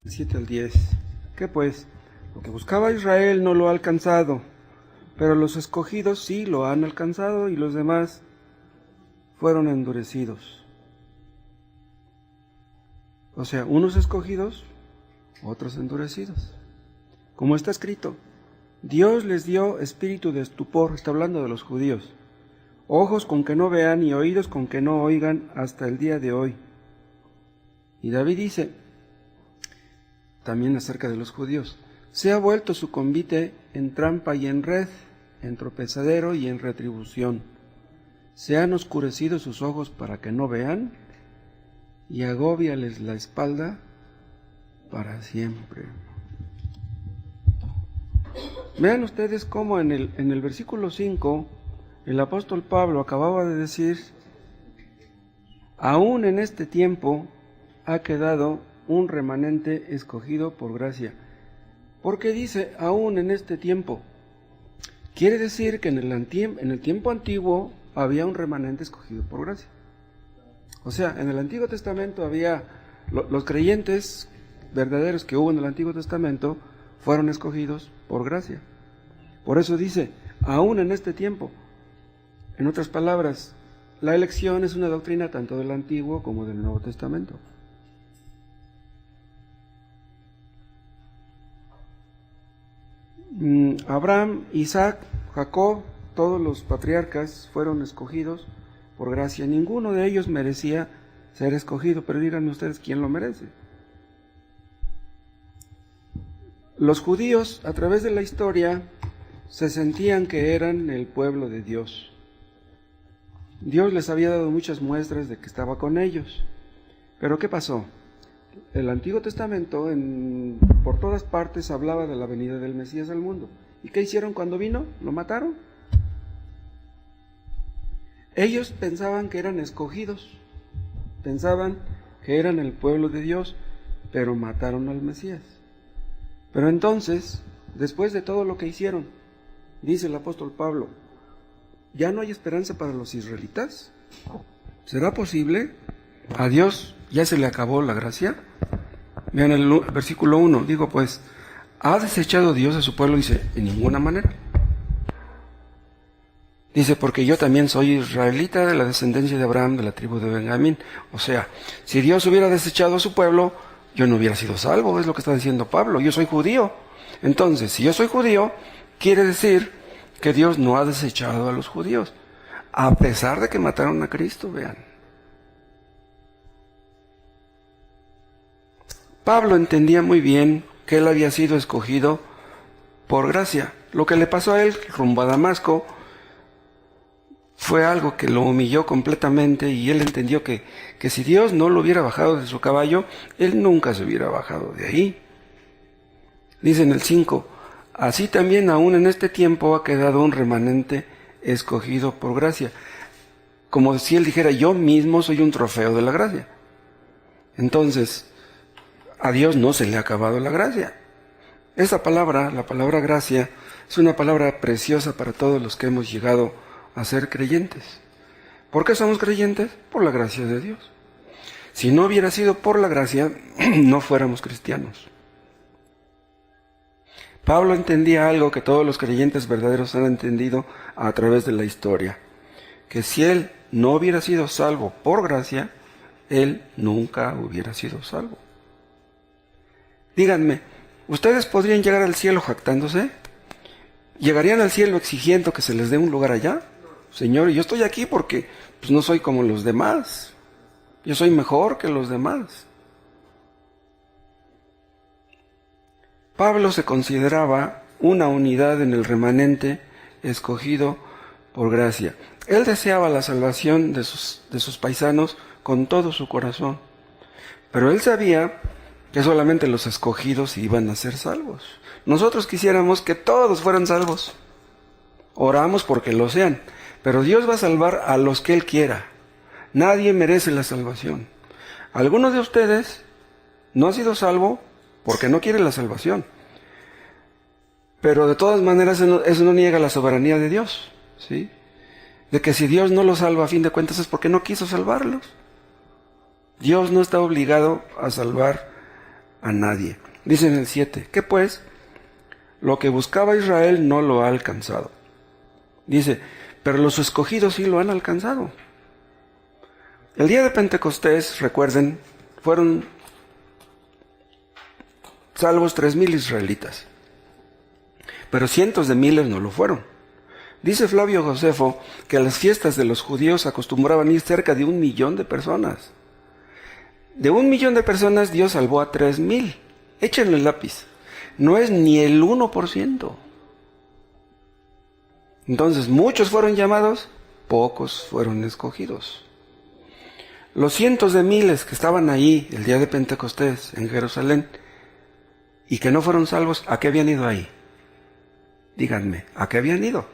7 al 10. ¿Qué pues? Lo que buscaba Israel no lo ha alcanzado, pero los escogidos sí lo han alcanzado y los demás fueron endurecidos. O sea, unos escogidos, otros endurecidos. Como está escrito, Dios les dio espíritu de estupor, está hablando de los judíos, ojos con que no vean y oídos con que no oigan hasta el día de hoy. Y David dice, también acerca de los judíos, se ha vuelto su convite en trampa y en red, en tropezadero y en retribución. Se han oscurecido sus ojos para que no vean, y agóbiales la espalda para siempre. Vean ustedes cómo en el versículo 5, el apóstol Pablo acababa de decir, aún en este tiempo ha quedado un remanente escogido por gracia. ¿Por qué dice aún en este tiempo? Quiere decir que en el tiempo antiguo había un remanente escogido por gracia. O sea, en el Antiguo Testamento había los creyentes verdaderos que hubo en el Antiguo Testamento fueron escogidos por gracia. Por eso dice, aún en este tiempo. En otras palabras, la elección es una doctrina tanto del Antiguo como del Nuevo Testamento. Abraham, Isaac, Jacob, todos los patriarcas fueron escogidos por gracia. Ninguno de ellos merecía ser escogido, pero díganme ustedes quién lo merece. Los judíos, a través de la historia, se sentían que eran el pueblo de Dios. Dios les había dado muchas muestras de que estaba con ellos. Pero ¿qué pasó? El Antiguo Testamento por todas partes hablaba de la venida del Mesías al mundo. ¿Y qué hicieron cuando vino? ¿Lo mataron? Ellos pensaban que eran escogidos, pensaban que eran el pueblo de Dios, pero mataron al Mesías. Pero entonces, después de todo lo que hicieron, dice el apóstol Pablo, ¿ya no hay esperanza para los israelitas? ¿Será posible? ¿A Dios ya se le acabó la gracia? Vean el versículo 1, digo pues, ¿ha desechado Dios a su pueblo? Dice, en ninguna manera. Dice, porque yo también soy israelita de la descendencia de Abraham, de la tribu de Benjamín. O sea, si Dios hubiera desechado a su pueblo, yo no hubiera sido salvo, es lo que está diciendo Pablo. Yo soy judío. Entonces, si yo soy judío, quiere decir que Dios no ha desechado a los judíos, a pesar de que mataron a Cristo, vean. Pablo entendía muy bien que él había sido escogido por gracia. Lo que le pasó a él rumbo a Damasco fue algo que lo humilló completamente y él entendió que si Dios no lo hubiera bajado de su caballo, él nunca se hubiera bajado de ahí. Dice en el 5, así también aún en este tiempo ha quedado un remanente escogido por gracia. Como si él dijera, yo mismo soy un trofeo de la gracia. Entonces, a Dios no se le ha acabado la gracia. Esa palabra, la palabra gracia, es una palabra preciosa para todos los que hemos llegado a ser creyentes. ¿Por qué somos creyentes? Por la gracia de Dios. Si no hubiera sido por la gracia, no fuéramos cristianos. Pablo entendía algo que todos los creyentes verdaderos han entendido a través de la historia, que si él no hubiera sido salvo por gracia, él nunca hubiera sido salvo. Díganme, ¿ustedes podrían llegar al cielo jactándose? ¿Llegarían al cielo exigiendo que se les dé un lugar allá? Señor, yo estoy aquí porque pues, no soy como los demás. Yo soy mejor que los demás. Pablo se consideraba una unidad en el remanente escogido por gracia. Él deseaba la salvación de sus paisanos con todo su corazón. Pero él sabía que solamente los escogidos iban a ser salvos. Nosotros quisiéramos que todos fueran salvos. Oramos porque lo sean. Pero Dios va a salvar a los que Él quiera. Nadie merece la salvación. Algunos de ustedes no han sido salvos porque no quieren la salvación. Pero de todas maneras eso no niega la soberanía de Dios, ¿sí? De que si Dios no los salva a fin de cuentas es porque no quiso salvarlos. Dios no está obligado a salvar a nadie. Dice en el 7, ¿qué pues? Lo que buscaba Israel no lo ha alcanzado. Dice, pero los escogidos sí lo han alcanzado. El día de Pentecostés, recuerden, fueron salvos 3,000 israelitas. Pero cientos de miles no lo fueron. Dice Flavio Josefo que a las fiestas de los judíos acostumbraban ir cerca de 1,000,000 de personas. De 1,000,000 de personas Dios salvó a 3,000. Échenle el lápiz. No es ni el 1%. Entonces, muchos fueron llamados, pocos fueron escogidos. Los cientos de miles que estaban ahí el día de Pentecostés en Jerusalén y que no fueron salvos, ¿a qué habían ido ahí? Díganme, ¿a qué habían ido?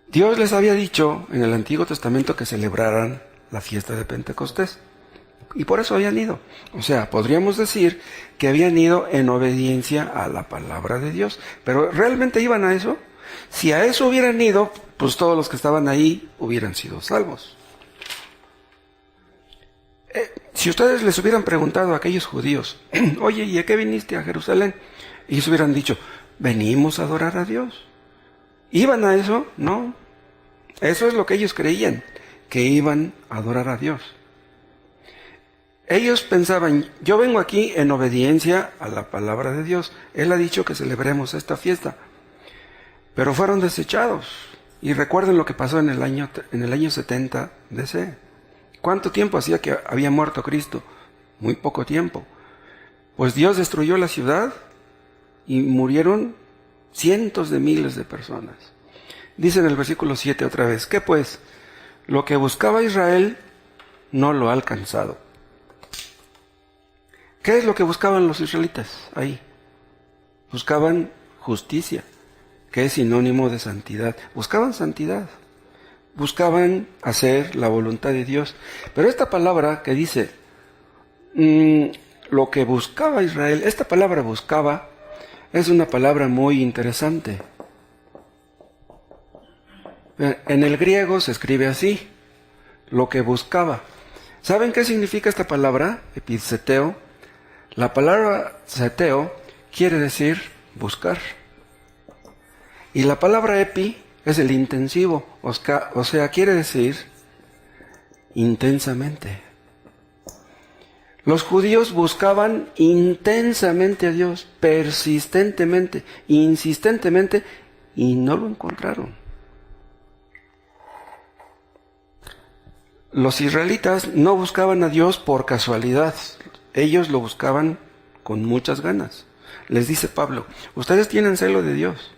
Dios les había dicho en el Antiguo Testamento que celebraran la fiesta de Pentecostés. Y por eso habían ido. O sea, podríamos decir que habían ido en obediencia a la palabra de Dios. Pero ¿realmente iban a eso? Si a eso hubieran ido, pues todos los que estaban ahí hubieran sido salvos. Si ustedes les hubieran preguntado a aquellos judíos, oye, ¿y a qué viniste a Jerusalén? Y ellos hubieran dicho, venimos a adorar a Dios. ¿Iban a eso? No. Eso es lo que ellos creían, que iban a adorar a Dios. Ellos pensaban, yo vengo aquí en obediencia a la palabra de Dios. Él ha dicho que celebremos esta fiesta. Pero fueron desechados. Y recuerden lo que pasó en el año 70 DC. ¿Cuánto tiempo hacía que había muerto Cristo? Muy poco tiempo. Pues Dios destruyó la ciudad y murieron cientos de miles de personas. Dice en el versículo 7 otra vez, ¿qué pues? Lo que buscaba Israel no lo ha alcanzado. ¿Qué es lo que buscaban los israelitas ahí? Buscaban justicia, que es sinónimo de santidad. Buscaban santidad. Buscaban hacer la voluntad de Dios. Pero esta palabra que dice, lo que buscaba Israel, esta palabra buscaba, es una palabra muy interesante. En el griego se escribe así, lo que buscaba. ¿Saben qué significa esta palabra? Episeteo. La palabra seteo quiere decir buscar. Y la palabra epi es el intensivo, o sea, quiere decir intensamente. Los judíos buscaban intensamente a Dios, persistentemente, insistentemente, y no lo encontraron. Los israelitas no buscaban a Dios por casualidad, ellos lo buscaban con muchas ganas. Les dice Pablo, ustedes tienen celo de Dios.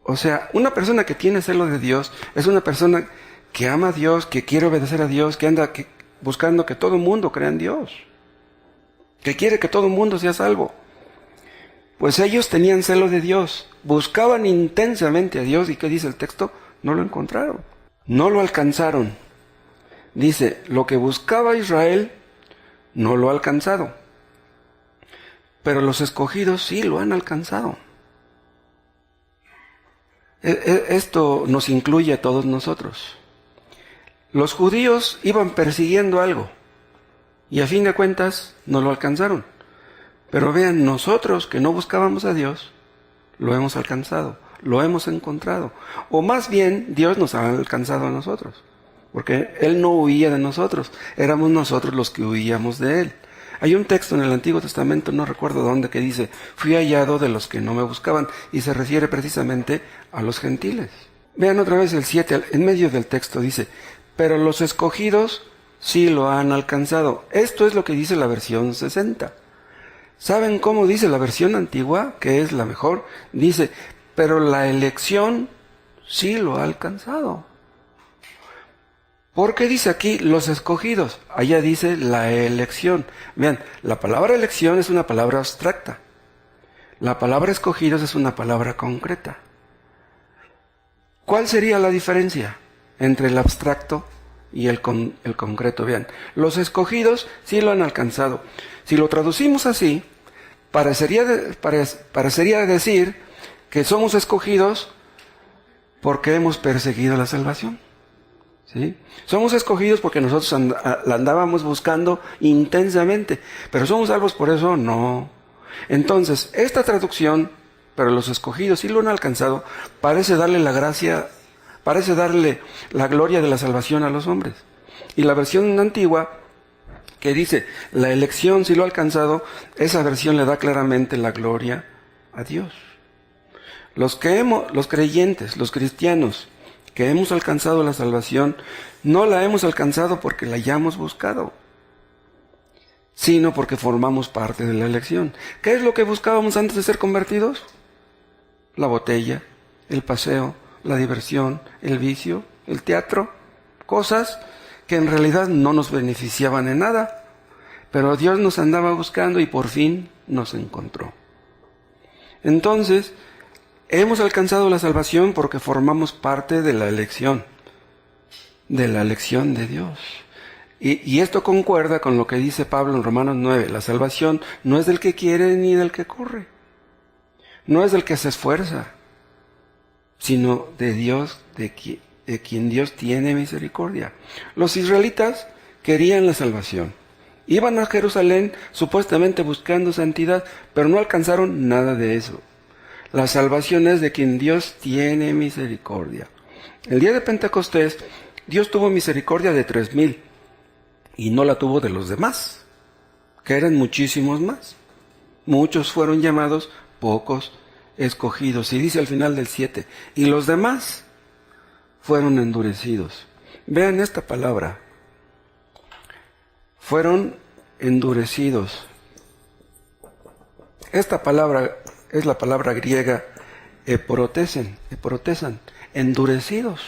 O sea, una persona que tiene celo de Dios es una persona que ama a Dios, que quiere obedecer a Dios, que anda buscando que todo el mundo crea en Dios, que quiere que todo el mundo sea salvo. Pues ellos tenían celo de Dios, buscaban intensamente a Dios, y ¿qué dice el texto? No lo encontraron, no lo alcanzaron. Dice, lo que buscaba Israel no lo ha alcanzado, pero los escogidos sí lo han alcanzado. Esto nos incluye a todos nosotros. Los judíos iban persiguiendo algo y a fin de cuentas no lo alcanzaron. Pero vean, nosotros que no buscábamos a Dios, lo hemos alcanzado, lo hemos encontrado. O más bien, Dios nos ha alcanzado a nosotros, porque Él no huía de nosotros, éramos nosotros los que huíamos de Él. Hay un texto en el Antiguo Testamento, no recuerdo dónde, que dice, fui hallado de los que no me buscaban, y se refiere precisamente a los gentiles. Vean otra vez el 7, en medio del texto dice, pero los escogidos sí lo han alcanzado. Esto es lo que dice la versión 60. ¿Saben cómo dice la versión antigua, que es la mejor? Dice, pero la elección sí lo ha alcanzado. ¿Por qué dice aquí los escogidos? Allá dice la elección. Vean, la palabra elección es una palabra abstracta. La palabra escogidos es una palabra concreta. ¿Cuál sería la diferencia entre el abstracto y el concreto? Vean, los escogidos sí lo han alcanzado. Si lo traducimos así, parecería decir que somos escogidos porque hemos perseguido la salvación. ¿sí? Somos escogidos porque nosotros la andábamos buscando intensamente, pero ¿somos salvos por eso? No. Entonces, esta traducción, pero los escogidos sí lo han alcanzado, parece darle la gracia, parece darle la gloria de la salvación a los hombres. Y la versión antigua, que dice, la elección sí lo ha alcanzado, esa versión le da claramente la gloria a Dios. Los creyentes, los cristianos, que hemos alcanzado la salvación, no la hemos alcanzado porque la hayamos buscado, sino porque formamos parte de la elección. ¿Qué es lo que buscábamos antes de ser convertidos? La botella, el paseo, la diversión, el vicio, el teatro, cosas que en realidad no nos beneficiaban en nada, pero Dios nos andaba buscando y por fin nos encontró. Entonces, hemos alcanzado la salvación porque formamos parte de la elección de Dios. Y esto concuerda con lo que dice Pablo en Romanos 9. La salvación no es del que quiere ni del que corre. No es del que se esfuerza, sino de Dios, de quien Dios tiene misericordia. Los israelitas querían la salvación. Iban a Jerusalén supuestamente buscando santidad, pero no alcanzaron nada de eso. La salvación es de quien Dios tiene misericordia. El día de Pentecostés, Dios tuvo misericordia de 3,000 y no la tuvo de los demás, que eran muchísimos más. Muchos fueron llamados, pocos escogidos. Y dice al final del 7, y los demás fueron endurecidos. Vean esta palabra. Fueron endurecidos. Esta palabra es la palabra griega eprotesan, endurecidos.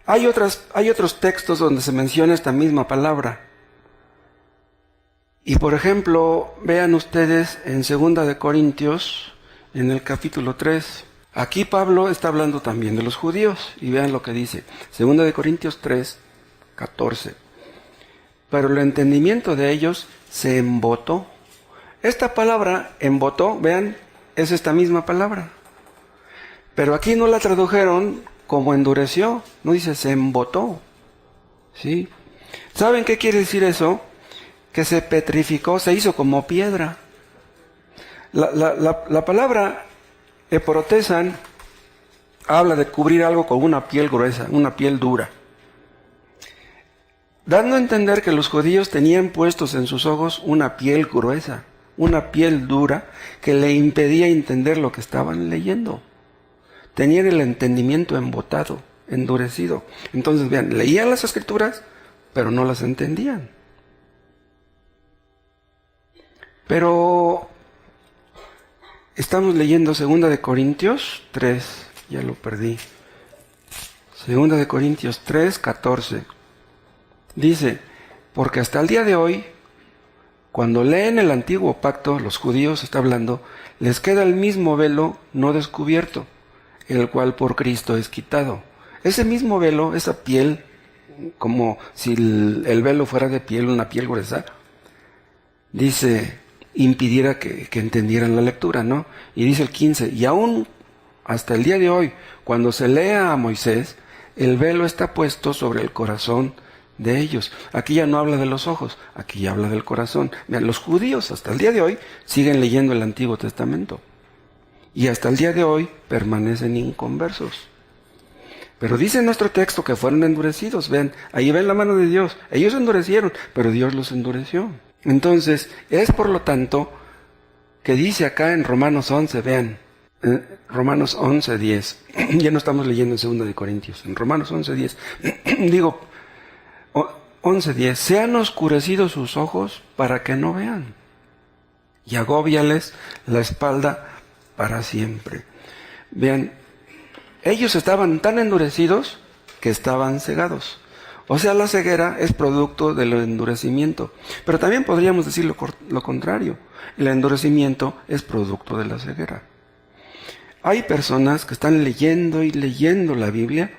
Hay otros textos donde se menciona esta misma palabra. Y por ejemplo, vean ustedes en 2 de Corintios, en el capítulo 3. Aquí Pablo está hablando también de los judíos. Y vean lo que dice. 2 de Corintios 3, 14. Pero el entendimiento de ellos se embotó. Esta palabra, embotó, vean, es esta misma palabra. Pero aquí no la tradujeron como endureció. No dice se embotó. ¿Sí? ¿Saben qué quiere decir eso? Que se petrificó, se hizo como piedra. La palabra eprotesan habla de cubrir algo con una piel gruesa, una piel dura. Dando a entender que los judíos tenían puestos en sus ojos una piel gruesa, una piel dura que le impedía entender lo que estaban leyendo. Tenían el entendimiento embotado, endurecido. Entonces, vean, leían las escrituras, pero no las entendían. Pero estamos leyendo 2 de Corintios 3, ya lo perdí. 2 de Corintios 3, 14. Dice, porque hasta el día de hoy, cuando leen el antiguo pacto, los judíos, está hablando, les queda el mismo velo no descubierto, el cual por Cristo es quitado. Ese mismo velo, esa piel, como si el velo fuera de piel, una piel gruesa, dice, impidiera que entendieran la lectura, ¿no? Y dice el 15, y aún hasta el día de hoy, cuando se lea a Moisés, el velo está puesto sobre el corazón de ellos. Aquí ya no habla de los ojos, aquí ya habla del corazón. Vean, los judíos hasta el día de hoy siguen leyendo el Antiguo Testamento. Y hasta el día de hoy permanecen inconversos. Pero dice nuestro texto que fueron endurecidos. Vean, ahí ven la mano de Dios. Ellos endurecieron, pero Dios los endureció. Entonces, es por lo tanto que dice acá en Romanos 11, vean, Romanos 11, 10. Ya no estamos leyendo en 2 de Corintios. En Romanos 11, 10. Digo, 11:10, sean oscurecidos sus ojos para que no vean, y agóbiales la espalda para siempre. Vean, ellos estaban tan endurecidos que estaban cegados. O sea, la ceguera es producto del endurecimiento. Pero también podríamos decir lo contrario. El endurecimiento es producto de la ceguera. Hay personas que están leyendo y leyendo la Biblia,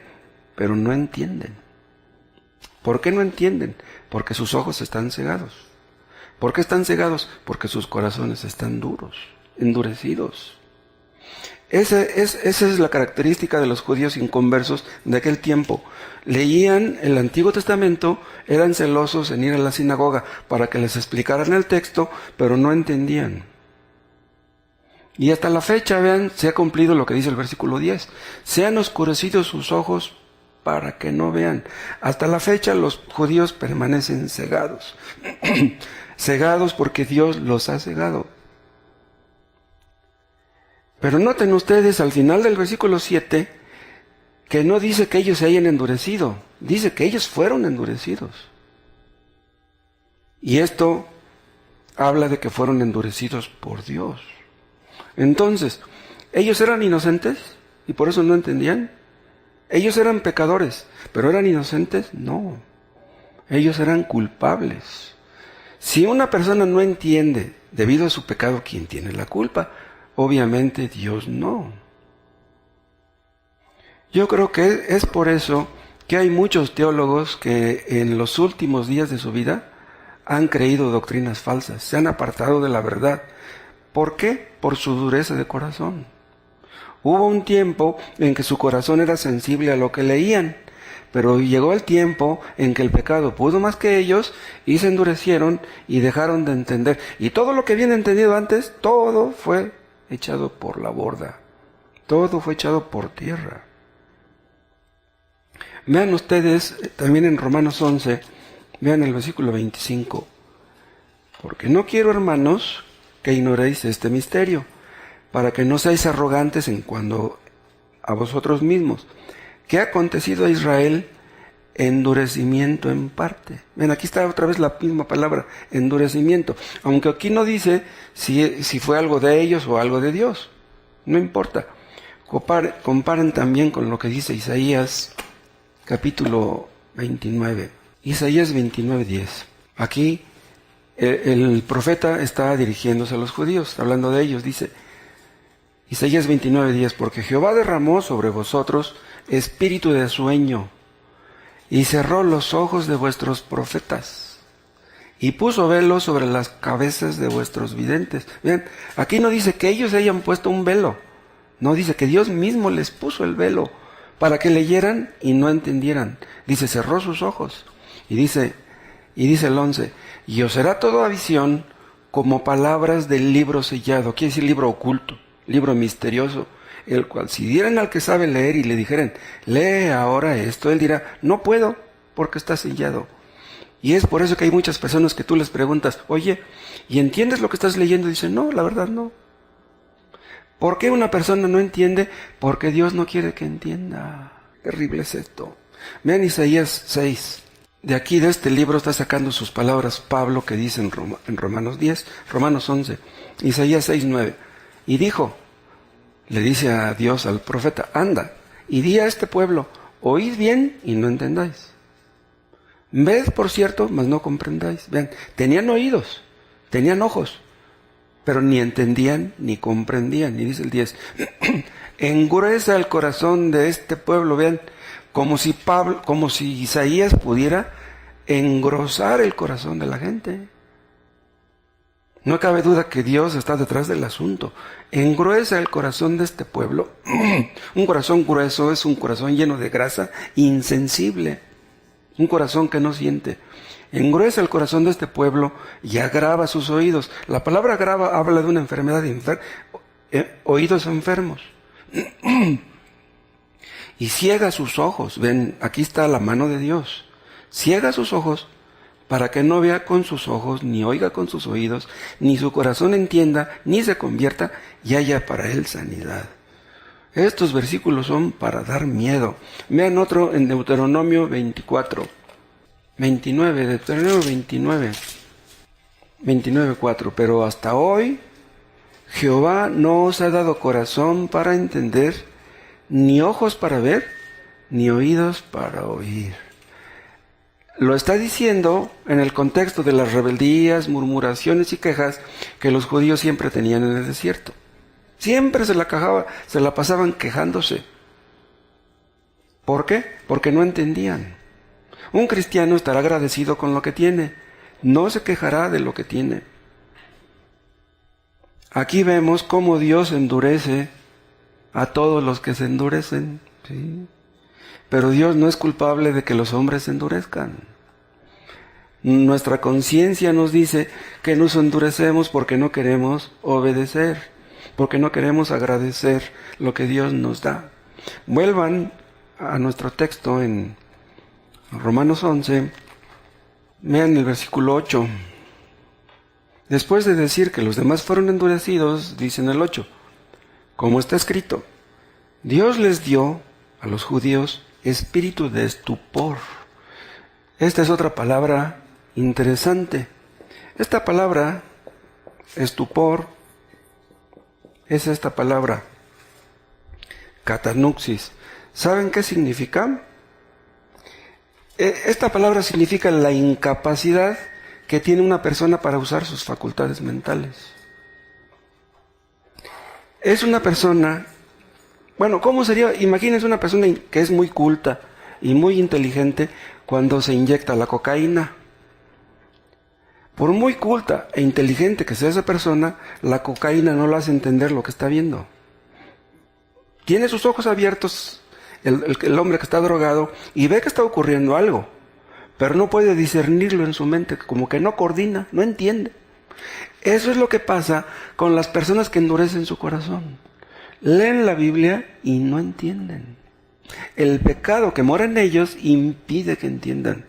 pero no entienden. ¿Por qué no entienden? Porque sus ojos están cegados. ¿Por qué están cegados? Porque sus corazones están duros, endurecidos. Esa es la característica de los judíos inconversos de aquel tiempo. Leían el Antiguo Testamento, eran celosos en ir a la sinagoga para que les explicaran el texto, pero no entendían. Y hasta la fecha, vean, se ha cumplido lo que dice el versículo 10. Sean oscurecidos sus ojos para que no vean. Hasta la fecha los judíos permanecen cegados. Cegados porque Dios los ha cegado. Pero noten ustedes al final del versículo 7 que no dice que ellos se hayan endurecido, dice que ellos fueron endurecidos. Y esto habla de que fueron endurecidos por Dios. Entonces, ¿ellos eran inocentes y por eso no entendían? ¿Ellos eran pecadores, pero eran inocentes? No, ellos eran culpables. Si una persona no entiende debido a su pecado, ¿quién tiene la culpa? Obviamente Dios no. Yo creo que es por eso que hay muchos teólogos que en los últimos días de su vida han creído doctrinas falsas, se han apartado de la verdad. ¿Por qué? Por su dureza de corazón. Hubo un tiempo en que su corazón era sensible a lo que leían, pero llegó el tiempo en que el pecado pudo más que ellos y se endurecieron y dejaron de entender. Y todo lo que habían entendido antes, todo fue echado por la borda. Todo fue echado por tierra. Vean ustedes, también en Romanos 11, vean el versículo 25. Porque no quiero, hermanos, que ignoréis este misterio, para que no seáis arrogantes en cuanto a vosotros mismos. ¿Qué ha acontecido a Israel? Endurecimiento en parte. Ven, aquí está otra vez la misma palabra, endurecimiento. Aunque aquí no dice si fue algo de ellos o algo de Dios. No importa. Comparen también con lo que dice Isaías capítulo 29. Isaías 29:10. Aquí el profeta está dirigiéndose a los judíos, hablando de ellos. Dice Isaías 29:10, porque Jehová derramó sobre vosotros espíritu de sueño, y cerró los ojos de vuestros profetas, y puso velo sobre las cabezas de vuestros videntes. Vean, aquí no dice que ellos hayan puesto un velo, no, dice que Dios mismo les puso el velo, para que leyeran y no entendieran. Dice, cerró sus ojos, y dice el 11, y os será toda visión como palabras del libro sellado, quiere decir libro oculto, libro misterioso, el cual si dieran al que sabe leer y le dijeran, lee ahora esto, él dirá, no puedo, porque está sellado. Y es por eso que hay muchas personas que tú les preguntas, oye, ¿y entiendes lo que estás leyendo? Y dicen, no, la verdad no. ¿Por qué una persona no entiende? Porque Dios no quiere que entienda. Terrible es esto. Vean Isaías 6. De aquí, de este libro, está sacando sus palabras Pablo, que dice en Romanos 10, Romanos 11, Isaías 6:9. Y dijo, le dice a Dios, al profeta, anda, y di a este pueblo, oíd bien y no entendáis. Ved, por cierto, mas no comprendáis. Vean, tenían oídos, tenían ojos, pero ni entendían ni comprendían. Y dice el 10, engruesa el corazón de este pueblo. Vean, como si Isaías pudiera engrosar el corazón de la gente. No cabe duda que Dios está detrás del asunto. Engruesa el corazón de este pueblo. Un corazón grueso es un corazón lleno de grasa, insensible. Un corazón que no siente. Engruesa el corazón de este pueblo y agrava sus oídos. La palabra agrava habla de una enfermedad de oídos enfermos. Y ciega sus ojos. Ven, aquí está la mano de Dios. Ciega sus ojos para que no vea con sus ojos, ni oiga con sus oídos, ni su corazón entienda, ni se convierta y haya para él sanidad. Estos versículos son para dar miedo. Vean otro en Deuteronomio 29, Deuteronomio 29:4. Pero hasta hoy Jehová no os ha dado corazón para entender, ni ojos para ver, ni oídos para oír. Lo está diciendo en el contexto de las rebeldías, murmuraciones y quejas que los judíos siempre tenían en el desierto. Siempre se la pasaban quejándose. ¿Por qué? Porque no entendían. Un cristiano estará agradecido con lo que tiene, no se quejará de lo que tiene. Aquí vemos cómo Dios endurece a todos los que se endurecen, ¿sí? Pero Dios no es culpable de que los hombres se endurezcan. Nuestra conciencia nos dice que nos endurecemos porque no queremos obedecer, porque no queremos agradecer lo que Dios nos da. Vuelvan a nuestro texto en Romanos 11, vean el versículo 8. Después de decir que los demás fueron endurecidos, dice en el 8, como está escrito, Dios les dio a los judíos espíritu de estupor. Esta es otra palabra interesante. Esta palabra, estupor, es esta palabra, catanuxis. ¿Saben qué significa? Esta palabra significa la incapacidad que tiene una persona para usar sus facultades mentales. Es una persona, bueno, ¿cómo sería? Imagínense una persona que es muy culta y muy inteligente cuando se inyecta la cocaína. Por muy culta e inteligente que sea esa persona, la cocaína no lo hace entender lo que está viendo. Tiene sus ojos abiertos el hombre que está drogado y ve que está ocurriendo algo, pero no puede discernirlo en su mente, como que no coordina, no entiende. Eso es lo que pasa con las personas que endurecen su corazón. Leen la Biblia y no entienden. El pecado que mora en ellos impide que entiendan.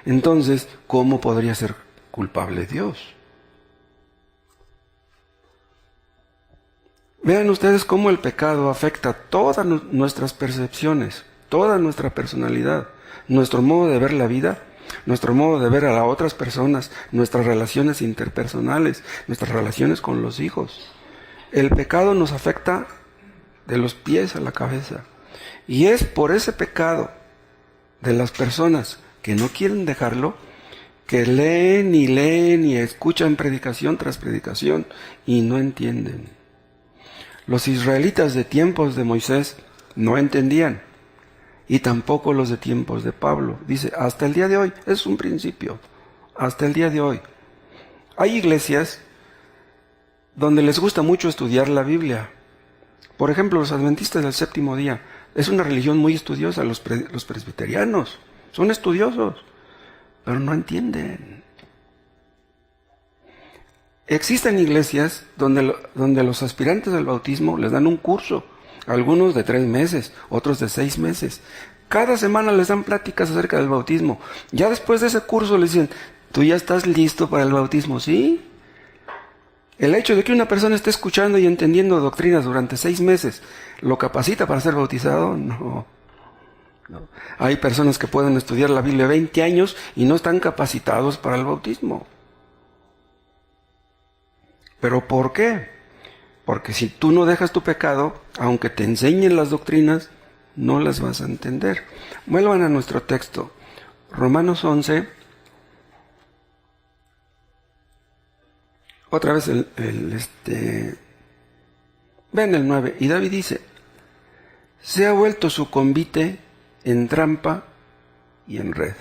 Entonces, ¿cómo podría ser culpable Dios? Vean ustedes cómo el pecado afecta todas nuestras percepciones, toda nuestra personalidad, nuestro modo de ver la vida, nuestro modo de ver a las otras personas, nuestras relaciones interpersonales, nuestras relaciones con los hijos. El pecado nos afecta de los pies a la cabeza. Y es por ese pecado de las personas que no quieren dejarlo, que leen y escuchan predicación tras predicación y no entienden. Los israelitas de tiempos de Moisés no entendían, y tampoco los de tiempos de Pablo. Dice, hasta el día de hoy, es un principio, hasta el día de hoy. Hay iglesias donde les gusta mucho estudiar la Biblia. Por ejemplo, los adventistas del séptimo día. Es una religión muy estudiosa, los presbiterianos. Son estudiosos, pero no entienden. Existen iglesias donde los aspirantes al bautismo les dan un curso, algunos de 3 meses, otros de 6 meses. Cada semana les dan pláticas acerca del bautismo. Ya después de ese curso les dicen, ¿tú ya estás listo para el bautismo? ¿Sí? El hecho de que una persona esté escuchando y entendiendo doctrinas durante 6 meses, ¿lo capacita para ser bautizado? No. Hay personas que pueden estudiar la Biblia 20 años y no están capacitados para el bautismo. ¿Pero por qué? Porque si tú no dejas tu pecado, aunque te enseñen las doctrinas, no las vas a entender. Vuelvan a nuestro texto. Romanos 11. Otra vez ven el 9. Y David dice, se ha vuelto su convite en trampa y en red.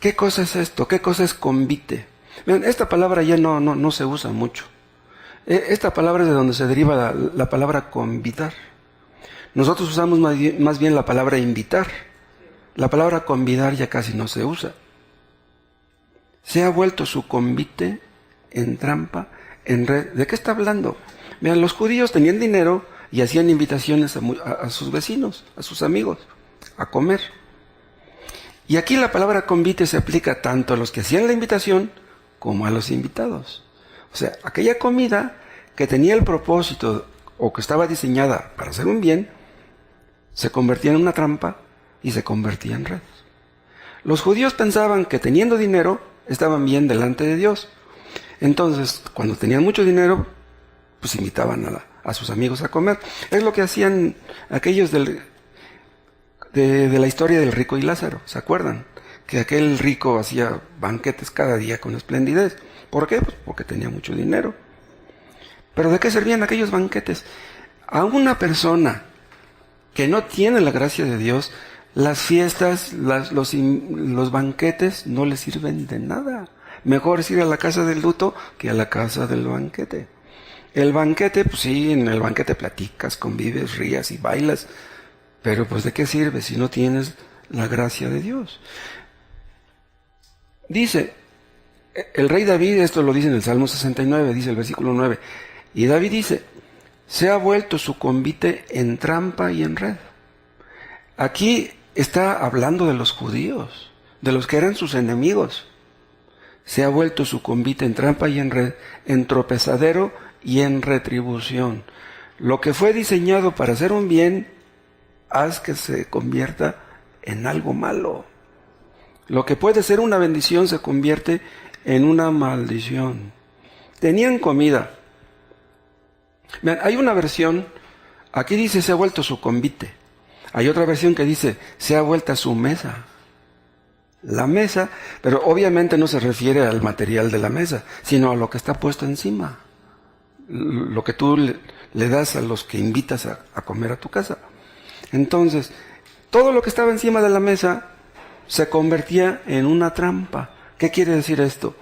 ¿Qué cosa es esto? ¿Qué cosa es convite? Vean, esta palabra ya no se usa mucho. Esta palabra es de donde se deriva la palabra convidar. Nosotros usamos más bien la palabra invitar. La palabra convidar ya casi no se usa. Se ha vuelto su convite en trampa, en red. ¿De qué está hablando? Vean, los judíos tenían dinero y hacían invitaciones a sus vecinos, a sus amigos, a comer. Y aquí la palabra convite se aplica tanto a los que hacían la invitación como a los invitados. O sea, aquella comida que tenía el propósito o que estaba diseñada para hacer un bien, se convertía en una trampa y se convertía en red. Los judíos pensaban que teniendo dinero estaban bien delante de Dios. Entonces, cuando tenían mucho dinero, pues invitaban a sus amigos a comer. Es lo que hacían aquellos de la historia del rico y Lázaro, ¿se acuerdan? Que aquel rico hacía banquetes cada día con esplendidez. ¿Por qué? Pues porque tenía mucho dinero. ¿Pero de qué servían aquellos banquetes? A una persona que no tiene la gracia de Dios, las fiestas, los banquetes no le sirven de nada. Mejor es ir a la casa del luto que a la casa del banquete. El banquete, pues sí, en el banquete platicas, convives, rías y bailas, pero pues ¿de qué sirve si no tienes la gracia de Dios? Dice, el rey David, esto lo dice en el Salmo 69, dice el versículo 9, y David dice, se ha vuelto su convite en trampa y en red. Aquí está hablando de los judíos, de los que eran sus enemigos. Se ha vuelto su convite en trampa y en red, en tropezadero y en retribución. Lo que fue diseñado para hacer un bien, haz que se convierta en algo malo. Lo que puede ser una bendición se convierte en una maldición. Tenían comida. Vean, hay una versión, aquí dice se ha vuelto su convite. Hay otra versión que dice se ha vuelto su mesa. La mesa, pero obviamente no se refiere al material de la mesa, sino a lo que está puesto encima. Lo que tú le das a los que invitas a comer a tu casa. Entonces, todo lo que estaba encima de la mesa se convertía en una trampa. ¿Qué quiere decir esto?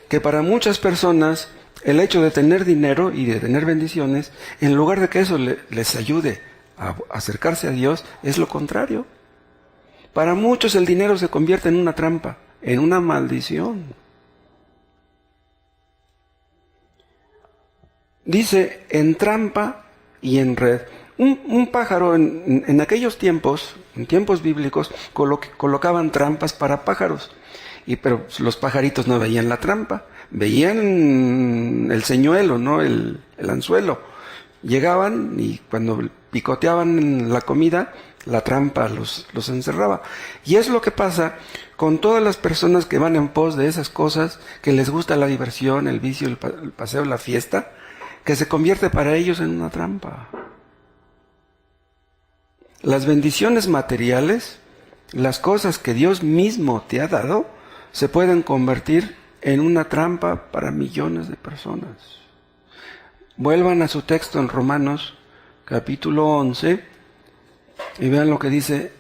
Que para muchas personas el hecho de tener dinero y de tener bendiciones, en lugar de que eso les ayude a acercarse a Dios, es lo contrario. Para muchos el dinero se convierte en una trampa, en una maldición. Dice, en trampa y en red. Un pájaro en aquellos tiempos, en tiempos bíblicos, colocaban trampas para pájaros. Pero los pajaritos no veían la trampa, veían el señuelo, ¿no? El anzuelo. Llegaban y cuando picoteaban la comida, la trampa los encerraba. Y es lo que pasa con todas las personas que van en pos de esas cosas, que les gusta la diversión, el vicio, el paseo, la fiesta, que se convierte para ellos en una trampa. Las bendiciones materiales, las cosas que Dios mismo te ha dado, se pueden convertir en una trampa para millones de personas. Vuelvan a su texto en Romanos, capítulo 11, y vean lo que dice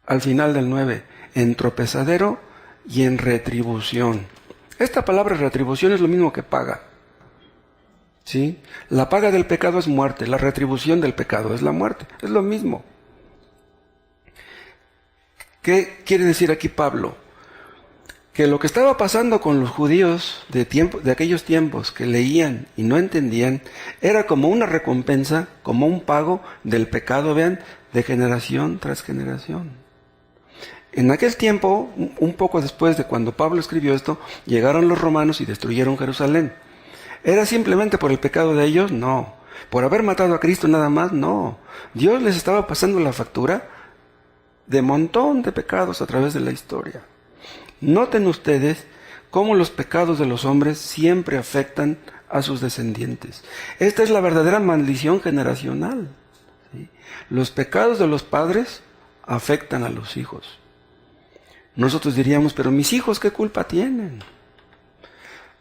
al final del 9, en tropezadero y en retribución. Esta palabra retribución es lo mismo que paga. ¿Sí? La paga del pecado es muerte, la retribución del pecado es la muerte, es lo mismo. ¿Qué quiere decir aquí Pablo? Que lo que estaba pasando con los judíos de aquellos tiempos que leían y no entendían era como una recompensa, como un pago del pecado, vean, de generación tras generación. En aquel tiempo, un poco después de cuando Pablo escribió esto, llegaron los romanos y destruyeron Jerusalén. ¿Era simplemente por el pecado de ellos? No. ¿Por haber matado a Cristo nada más? No. Dios les estaba pasando la factura de montón de pecados a través de la historia. Noten ustedes cómo los pecados de los hombres siempre afectan a sus descendientes. Esta es la verdadera maldición generacional. ¿Sí? Los pecados de los padres afectan a los hijos. Nosotros diríamos, pero mis hijos, ¿qué culpa tienen?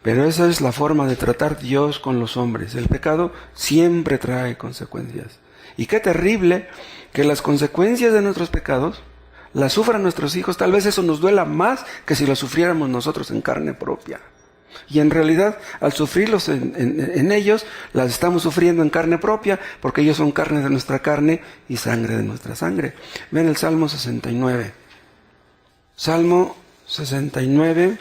Pero esa es la forma de tratar Dios con los hombres. El pecado siempre trae consecuencias. Y qué terrible que las consecuencias de nuestros pecados las sufran nuestros hijos. Tal vez eso nos duela más que si lo sufriéramos nosotros en carne propia. Y en realidad, al sufrirlos en ellos, las estamos sufriendo en carne propia, porque ellos son carne de nuestra carne y sangre de nuestra sangre. Ven el Salmo 69. Salmo 69,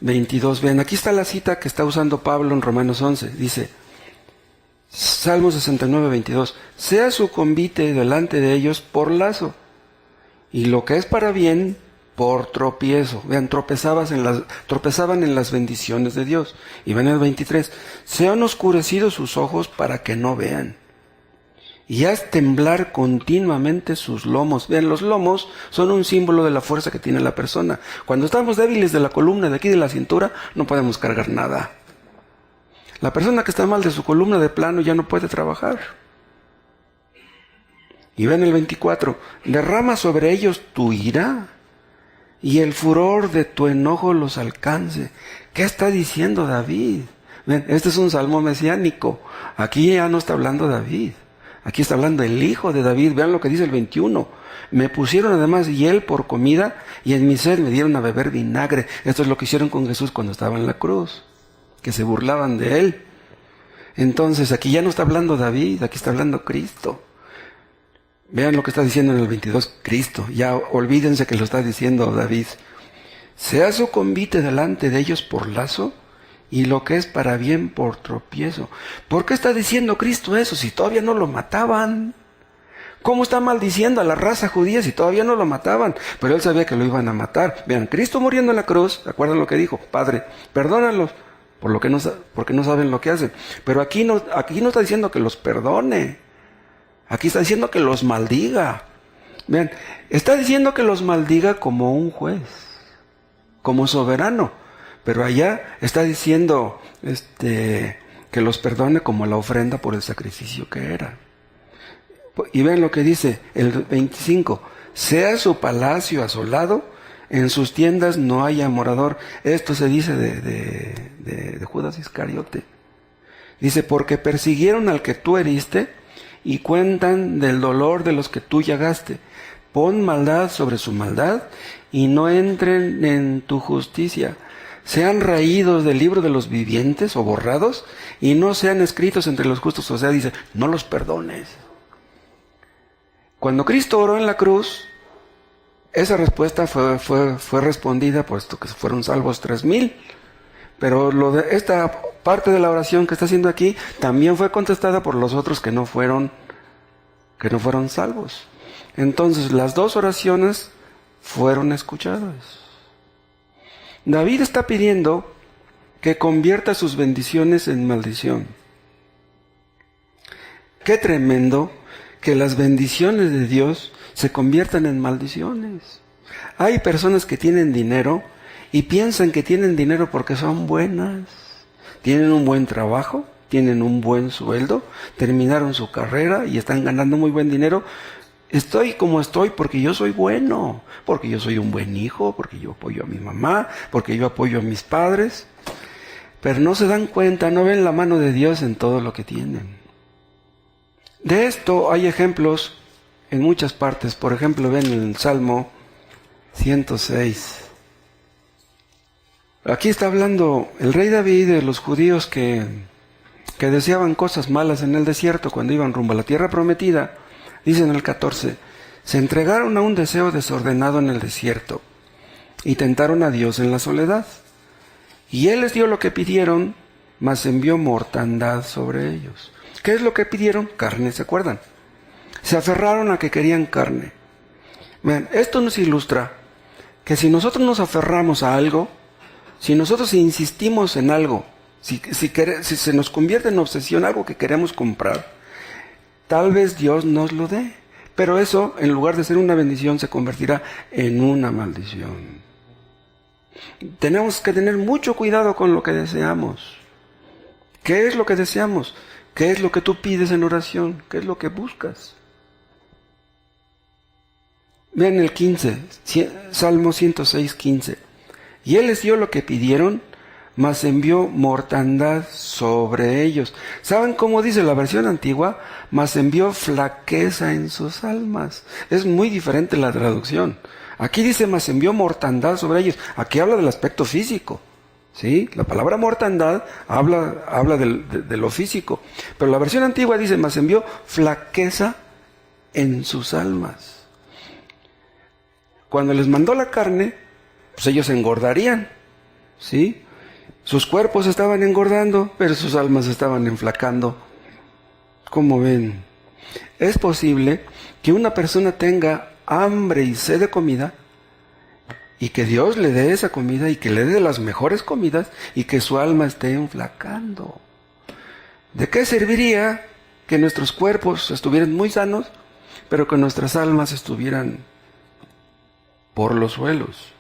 22. Vean, aquí está la cita que está usando Pablo en Romanos 11. Dice, Salmo 69, 22. Sea su convite delante de ellos por lazo, y lo que es para bien, por tropiezo. Vean, tropezaban en las bendiciones de Dios. Y ven el 23. Sean oscurecidos sus ojos para que no vean, y haz temblar continuamente sus lomos. Vean, los lomos son un símbolo de la fuerza que tiene la persona. Cuando estamos débiles de la columna, de aquí de la cintura, no podemos cargar nada. La persona que está mal de su columna de plano ya no puede trabajar. Y ven el 24. Derrama sobre ellos tu ira, y el furor de tu enojo los alcance. ¿Qué está diciendo David? Ven, este es un salmo mesiánico. Aquí ya no está hablando David. Aquí está hablando el hijo de David. Vean lo que dice el 21. Me pusieron además hiel por comida, y en mi sed me dieron a beber vinagre. Esto es lo que hicieron con Jesús cuando estaba en la cruz. que se burlaban de él. Entonces aquí ya no está hablando David, aquí está hablando Cristo. Vean lo que está diciendo en el 22, Cristo. Ya olvídense que lo está diciendo David. Sea su convite delante de ellos por lazo, y lo que es para bien por tropiezo. ¿Por qué está diciendo Cristo eso si todavía no lo mataban? ¿Cómo está maldiciendo a la raza judía si todavía no lo mataban? Pero él sabía que lo iban a matar. Vean, Cristo muriendo en la cruz, ¿se acuerdan lo que dijo? Padre, perdónalos porque no saben lo que hacen. Pero aquí no está diciendo que los perdone. Aquí está diciendo que los maldiga. Vean, está diciendo que los maldiga como un juez, como soberano. Pero allá está diciendo que los perdone como la ofrenda por el sacrificio que era. Y vean lo que dice el 25. Sea su palacio asolado, en sus tiendas no haya morador. Esto se dice de Judas Iscariote. Dice, porque persiguieron al que tú heriste y cuentan del dolor de los que tú llagaste. Pon maldad sobre su maldad y no entren en tu justicia. Sean raídos del libro de los vivientes o borrados y no sean escritos entre los justos. O sea, dice, no los perdones. Cuando Cristo oró en la cruz, esa respuesta fue respondida, puesto que fueron salvos 3,000. Pero esta parte de la oración que está haciendo aquí también fue contestada por los otros que no fueron salvos. Entonces las dos oraciones fueron escuchadas. David está pidiendo que convierta sus bendiciones en maldición. Qué tremendo que las bendiciones de Dios se conviertan en maldiciones. Hay personas que tienen dinero y piensan que tienen dinero porque son buenas. Tienen un buen trabajo, tienen un buen sueldo, terminaron su carrera y están ganando muy buen dinero. Estoy como estoy porque yo soy bueno, porque yo soy un buen hijo, porque yo apoyo a mi mamá, porque yo apoyo a mis padres. Pero no se dan cuenta, no ven la mano de Dios en todo lo que tienen. De esto hay ejemplos en muchas partes. Por ejemplo, ven el Salmo 106. Aquí está hablando el rey David de los judíos que deseaban cosas malas en el desierto cuando iban rumbo a la tierra prometida. Dice en el 14, se entregaron a un deseo desordenado en el desierto y tentaron a Dios en la soledad. Y Él les dio lo que pidieron, mas envió mortandad sobre ellos. ¿Qué es lo que pidieron? Carne, ¿se acuerdan? Se aferraron a que querían carne. Vean, esto nos ilustra que si nosotros nos aferramos a algo, si nosotros insistimos en algo, si se nos convierte en obsesión algo que queremos comprar, tal vez Dios nos lo dé. Pero eso, en lugar de ser una bendición, se convertirá en una maldición. Tenemos que tener mucho cuidado con lo que deseamos. ¿Qué es lo que deseamos? ¿Qué es lo que tú pides en oración? ¿Qué es lo que buscas? Vean el 15, Salmo 106, 15. Y Él les dio lo que pidieron, mas envió mortandad sobre ellos. ¿Saben cómo dice la versión antigua? Mas envió flaqueza en sus almas. Es muy diferente la traducción. Aquí dice, mas envió mortandad sobre ellos. Aquí habla del aspecto físico. ¿Sí? La palabra mortandad habla de lo físico. Pero la versión antigua dice, mas envió flaqueza en sus almas. Cuando les mandó la carne, pues ellos engordarían. ¿Sí? Sus cuerpos estaban engordando, pero sus almas estaban enflacando. ¿Cómo ven? Es posible que una persona tenga hambre y sed de comida y que Dios le dé esa comida y que le dé las mejores comidas y que su alma esté enflacando. ¿De qué serviría que nuestros cuerpos estuvieran muy sanos, pero que nuestras almas estuvieran por los suelos?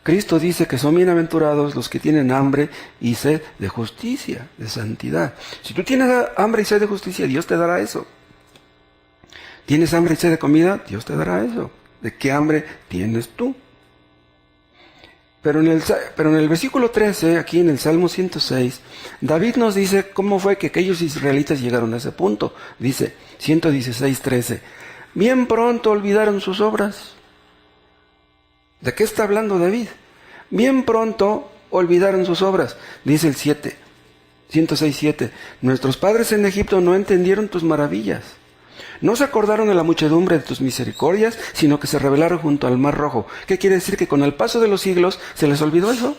Cristo dice que son bienaventurados los que tienen hambre y sed de justicia, de santidad. Si tú tienes hambre y sed de justicia, Dios te dará eso. ¿Tienes hambre y sed de comida? Dios te dará eso. ¿De qué hambre tienes tú? Pero en el versículo 13, aquí en el Salmo 106, David nos dice cómo fue que aquellos israelitas llegaron a ese punto. Dice, 116, 13, bien pronto olvidaron sus obras. ¿De qué está hablando David? Bien pronto olvidaron sus obras. Dice el 106:7. Nuestros padres en Egipto no entendieron tus maravillas. No se acordaron de la muchedumbre de tus misericordias, sino que se rebelaron junto al Mar Rojo. ¿Qué quiere decir? Que con el paso de los siglos se les olvidó eso.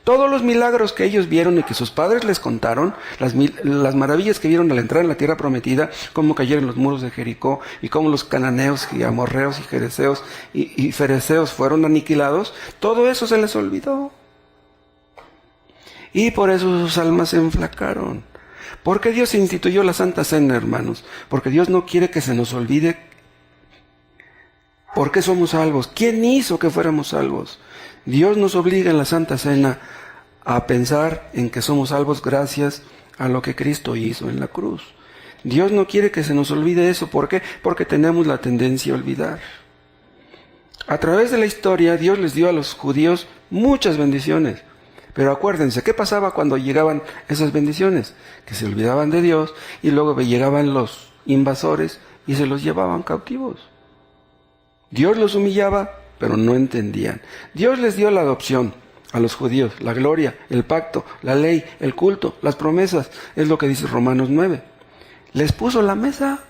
Todos los milagros que ellos vieron y que sus padres les contaron, las maravillas que vieron al entrar en la tierra prometida, cómo cayeron los muros de Jericó y cómo los cananeos y amorreos y jereseos y fereceos fueron aniquilados, todo eso se les olvidó. Y por eso sus almas se enflacaron. ¿Por qué Dios instituyó la Santa Cena, hermanos? Porque Dios no quiere que se nos olvide por qué somos salvos. ¿Quién hizo que fuéramos salvos? Dios nos obliga en la Santa Cena a pensar en que somos salvos gracias a lo que Cristo hizo en la cruz. Dios no quiere que se nos olvide eso. ¿Por qué? Porque tenemos la tendencia a olvidar. A través de la historia, Dios les dio a los judíos muchas bendiciones. Pero acuérdense, ¿qué pasaba cuando llegaban esas bendiciones? Que se olvidaban de Dios y luego llegaban los invasores y se los llevaban cautivos. Dios los humillaba, pero no entendían. Dios les dio la adopción a los judíos, la gloria, el pacto, la ley, el culto, las promesas. Es lo que dice Romanos 9. Les puso la mesa,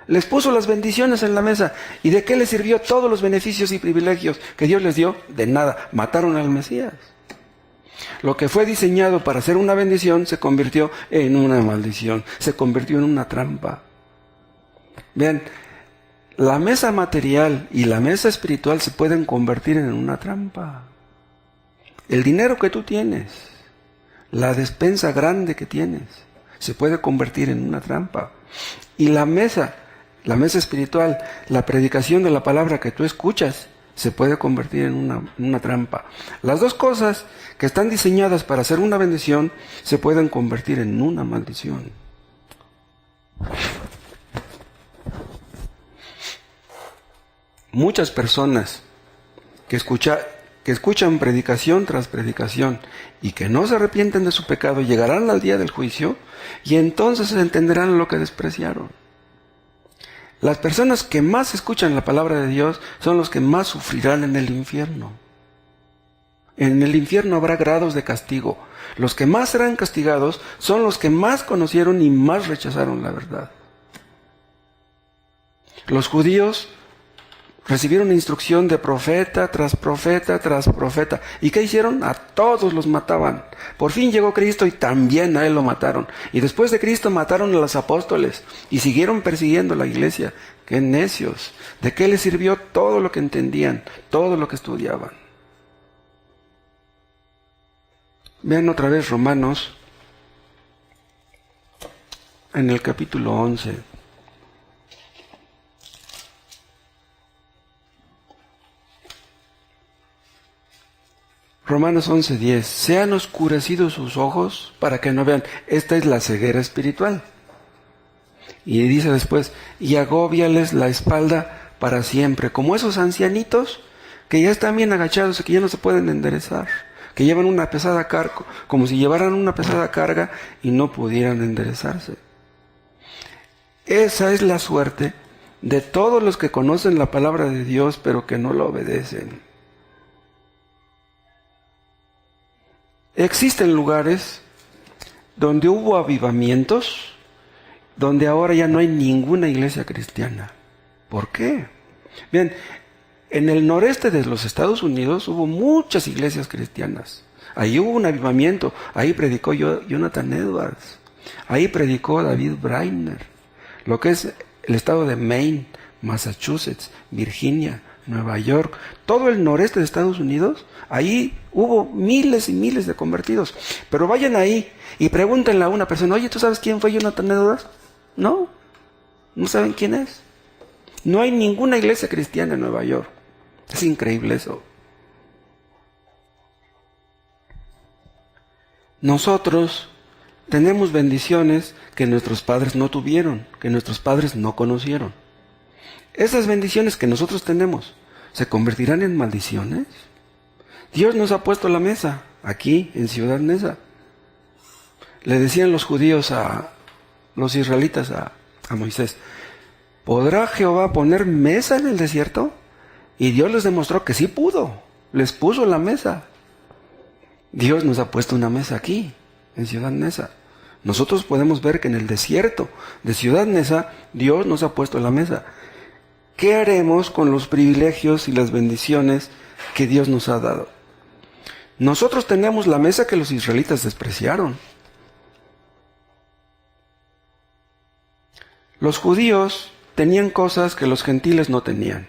les puso las bendiciones en la mesa. ¿Y de qué les sirvió todos los beneficios y privilegios que Dios les dio? De nada. Mataron al Mesías. Lo que fue diseñado para ser una bendición se convirtió en una maldición, se convirtió en una trampa. Vean, la mesa material y la mesa espiritual se pueden convertir en una trampa. El dinero que tú tienes, la despensa grande que tienes, se puede convertir en una trampa. Y la mesa espiritual, la predicación de la palabra que tú escuchas, se puede convertir en una trampa. Las dos cosas que están diseñadas para ser una bendición se pueden convertir en una maldición. Muchas personas que escuchan predicación tras predicación y que no se arrepienten de su pecado llegarán al día del juicio y entonces entenderán lo que despreciaron. Las personas que más escuchan la palabra de Dios son los que más sufrirán en el infierno. En el infierno habrá grados de castigo. Los que más serán castigados son los que más conocieron y más rechazaron la verdad. Los judíos recibieron instrucción de profeta tras profeta tras profeta. ¿Y qué hicieron? A todos los mataban. Por fin llegó Cristo y también a él lo mataron. Y después de Cristo mataron a los apóstoles y siguieron persiguiendo a la iglesia. ¡Qué necios! ¿De qué les sirvió todo lo que entendían, todo lo que estudiaban? Vean otra vez Romanos en el capítulo 11. Romanos 11:10. Sean oscurecidos sus ojos para que no vean. Esta es la ceguera espiritual. Y dice después, y agóbiales la espalda para siempre. Como esos ancianitos que ya están bien agachados y que ya no se pueden enderezar. Que llevan una pesada carga, como si llevaran una pesada carga y no pudieran enderezarse. Esa es la suerte de todos los que conocen la palabra de Dios pero que no la obedecen. Existen lugares donde hubo avivamientos, donde ahora ya no hay ninguna iglesia cristiana. ¿Por qué? Bien, en el noreste de los Estados Unidos hubo muchas iglesias cristianas. Ahí hubo un avivamiento. Ahí predicó Jonathan Edwards. Ahí predicó David Brainerd. Lo que es el estado de Maine, Massachusetts, Virginia, Nueva York, todo el noreste de Estados Unidos, ahí hubo miles y miles de convertidos. Pero vayan ahí y pregúntenle a una persona, oye, ¿tú sabes quién fue Jonathan Edwards? No, no saben quién es. No hay ninguna iglesia cristiana en Nueva York. Es increíble eso. Nosotros tenemos bendiciones que nuestros padres no tuvieron, que nuestros padres no conocieron. Esas bendiciones que nosotros tenemos, ¿se convertirán en maldiciones? Dios nos ha puesto la mesa, aquí, en Ciudad Neza. Le decían los judíos los israelitas a Moisés, ¿podrá Jehová poner mesa en el desierto? Y Dios les demostró que sí pudo, les puso la mesa. Dios nos ha puesto una mesa aquí, en Ciudad Neza. Nosotros podemos ver que en el desierto de Ciudad Neza, Dios nos ha puesto la mesa. ¿Qué haremos con los privilegios y las bendiciones que Dios nos ha dado? Nosotros tenemos la mesa que los israelitas despreciaron. Los judíos tenían cosas que los gentiles no tenían.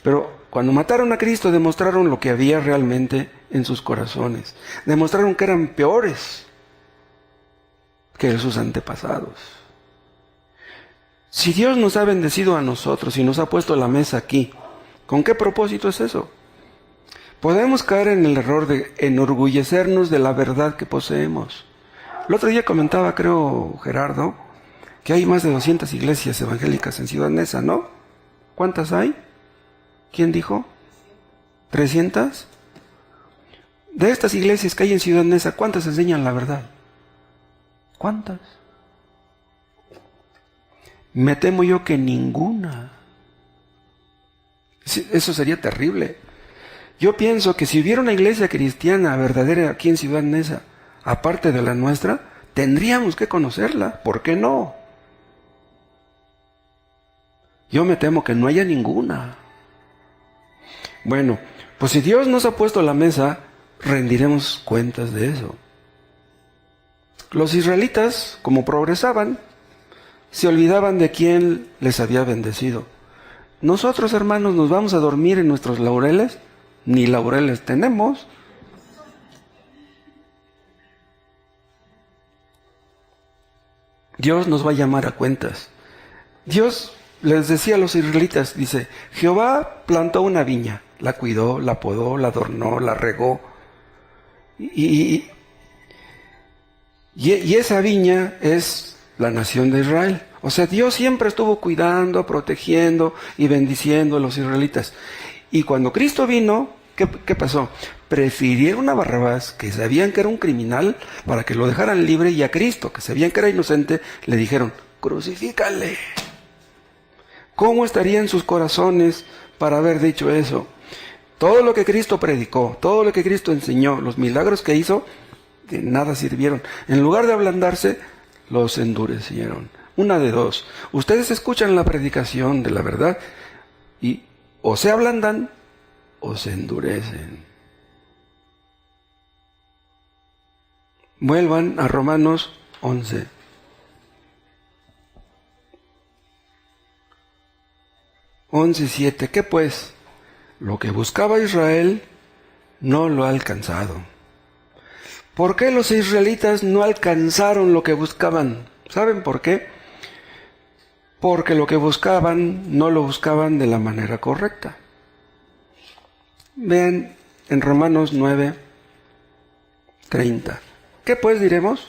Pero cuando mataron a Cristo demostraron lo que había realmente en sus corazones. Demostraron que eran peores que sus antepasados. Si Dios nos ha bendecido a nosotros y nos ha puesto la mesa aquí, ¿con qué propósito es eso? Podemos caer en el error de enorgullecernos de la verdad que poseemos. El otro día comentaba, creo, Gerardo, que hay más de 200 iglesias evangélicas en Ciudad Neza, ¿no? ¿Cuántas hay? ¿Quién dijo? ¿300? De estas iglesias que hay en Ciudad Neza, ¿cuántas enseñan la verdad? ¿Cuántas? Me temo yo que ninguna. Eso sería terrible. Yo pienso que si hubiera una iglesia cristiana verdadera aquí en Ciudad Neza, aparte de la nuestra, tendríamos que conocerla. ¿Por qué no? Yo me temo que no haya ninguna. Bueno, pues si Dios nos ha puesto la mesa, rendiremos cuentas de eso. Los israelitas, como progresaban, se olvidaban de quién les había bendecido. Nosotros, hermanos, nos vamos a dormir en nuestros laureles. Ni laureles tenemos. Dios nos va a llamar a cuentas. Dios les decía a los israelitas, dice, Jehová plantó una viña, la cuidó, la podó, la adornó, la regó. Y esa viña es la nación de Israel. O sea, Dios siempre estuvo cuidando, protegiendo y bendiciendo a los israelitas. Y cuando Cristo vino, ¿qué pasó? Prefirieron a Barrabás, que sabían que era un criminal, para que lo dejaran libre, y a Cristo, que sabían que era inocente, le dijeron, crucifícale. ¿Cómo estarían sus corazones para haber dicho eso? Todo lo que Cristo predicó, todo lo que Cristo enseñó, los milagros que hizo, de nada sirvieron. En lugar de ablandarse, los endurecieron. Una de dos. Ustedes escuchan la predicación de la verdad y o se ablandan o se endurecen. Vuelvan a Romanos 11. ¿Qué pues? Lo que buscaba Israel no lo ha alcanzado. ¿Por qué los israelitas no alcanzaron lo que buscaban? ¿Saben por qué? Porque lo que buscaban no lo buscaban de la manera correcta. Vean en Romanos 9:30. ¿Qué pues diremos?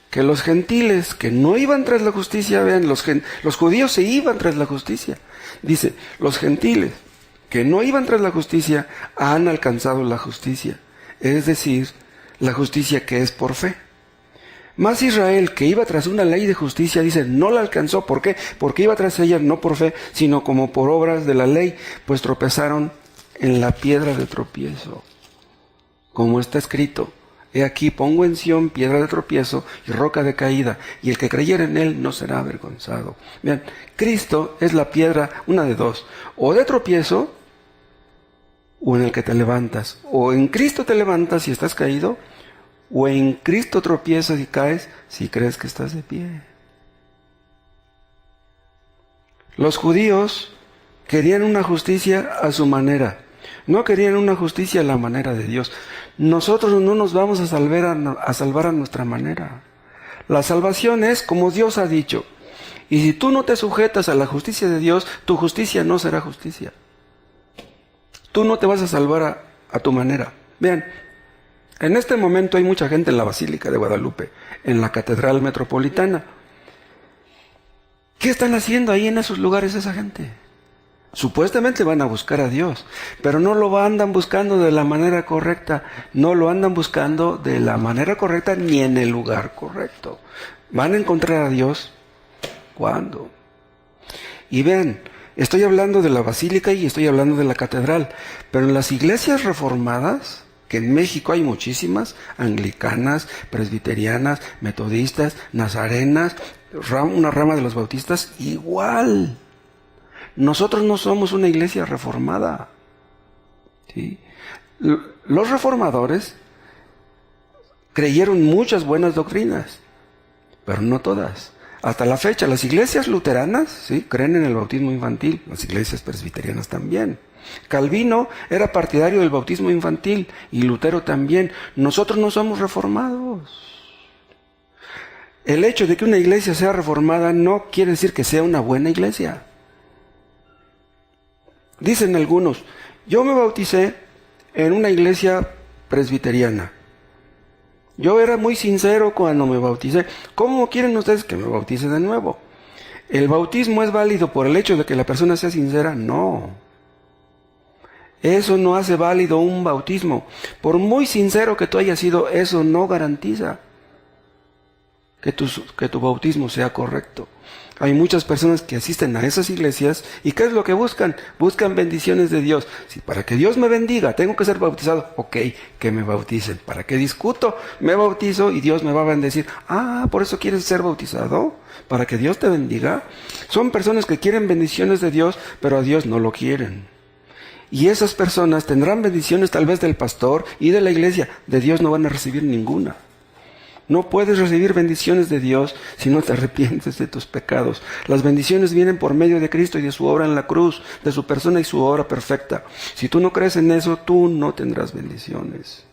Que los gentiles que no iban tras la justicia, vean, los judíos se iban tras la justicia. Dice, los gentiles que no iban tras la justicia han alcanzado la justicia. Es decir, la justicia que es por fe. Mas Israel, que iba tras una ley de justicia, dice, no la alcanzó. ¿Por qué? Porque iba tras ella no por fe, sino como por obras de la ley, pues tropezaron en la piedra de tropiezo. Como está escrito, he aquí pongo en Sión piedra de tropiezo y roca de caída, y el que creyere en él no será avergonzado. Vean, Cristo es la piedra, una de dos, o de tropiezo, o en el que te levantas. O en Cristo te levantas si estás caído, o en Cristo tropiezas y caes si crees que estás de pie. Los judíos querían una justicia a su manera, no querían una justicia a la manera de Dios. Nosotros no nos vamos a salvar a nuestra manera. La salvación es como Dios ha dicho. Y si tú no te sujetas a la justicia de Dios, tu justicia no será justicia. Tú no te vas a salvar a tu manera. Vean, en este momento hay mucha gente en la Basílica de Guadalupe, en la Catedral Metropolitana. ¿Qué están haciendo ahí en esos lugares esa gente? Supuestamente van a buscar a Dios, pero no lo andan buscando de la manera correcta. No lo andan buscando de la manera correcta ni en el lugar correcto. ¿Van a encontrar a Dios? ¿Cuándo? Y vean, estoy hablando de la Basílica y estoy hablando de la Catedral, pero en las iglesias reformadas, que en México hay muchísimas, anglicanas, presbiterianas, metodistas, nazarenas, una rama de los bautistas, igual. Nosotros no somos una iglesia reformada. ¿Sí? Los reformadores creyeron muchas buenas doctrinas, pero no todas. Hasta la fecha, las iglesias luteranas, ¿sí?, creen en el bautismo infantil, las iglesias presbiterianas también. Calvino era partidario del bautismo infantil y Lutero también. Nosotros no somos reformados. El hecho de que una iglesia sea reformada no quiere decir que sea una buena iglesia. Dicen algunos, yo me bauticé en una iglesia presbiteriana. Yo era muy sincero cuando me bauticé. ¿Cómo quieren ustedes que me bautice de nuevo? ¿El bautismo es válido por el hecho de que la persona sea sincera? No. Eso no hace válido un bautismo. Por muy sincero que tú hayas sido, eso no garantiza que tu bautismo sea correcto. Hay muchas personas que asisten a esas iglesias y ¿qué es lo que buscan? Buscan bendiciones de Dios. Si para que Dios me bendiga tengo que ser bautizado, ok, que me bauticen. ¿Para qué discuto? Me bautizo y Dios me va a bendecir. Ah, ¿por eso quieres ser bautizado? ¿Para que Dios te bendiga? Son personas que quieren bendiciones de Dios, pero a Dios no lo quieren. Y esas personas tendrán bendiciones tal vez del pastor y de la iglesia. De Dios no van a recibir ninguna. No puedes recibir bendiciones de Dios si no te arrepientes de tus pecados. Las bendiciones vienen por medio de Cristo y de su obra en la cruz, de su persona y su obra perfecta. Si tú no crees en eso, tú no tendrás bendiciones.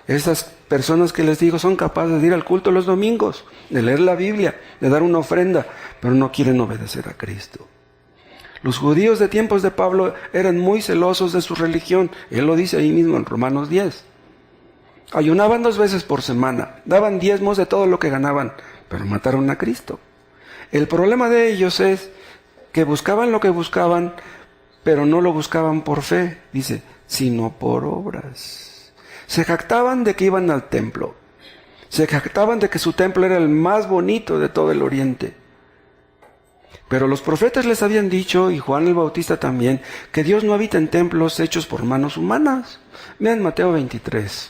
Esas personas que les digo son capaces de ir al culto los domingos, de leer la Biblia, de dar una ofrenda, pero no quieren obedecer a Cristo. Los judíos de tiempos de Pablo eran muy celosos de su religión. Él lo dice ahí mismo en Romanos 10. Ayunaban 2 veces por semana, daban diezmos de todo lo que ganaban, pero mataron a Cristo. El problema de ellos es que buscaban lo que buscaban, pero no lo buscaban por fe, dice, sino por obras. Se jactaban de que iban al templo. Se jactaban de que su templo era el más bonito de todo el oriente. Pero los profetas les habían dicho, y Juan el Bautista también, que Dios no habita en templos hechos por manos humanas. Vean Mateo 23.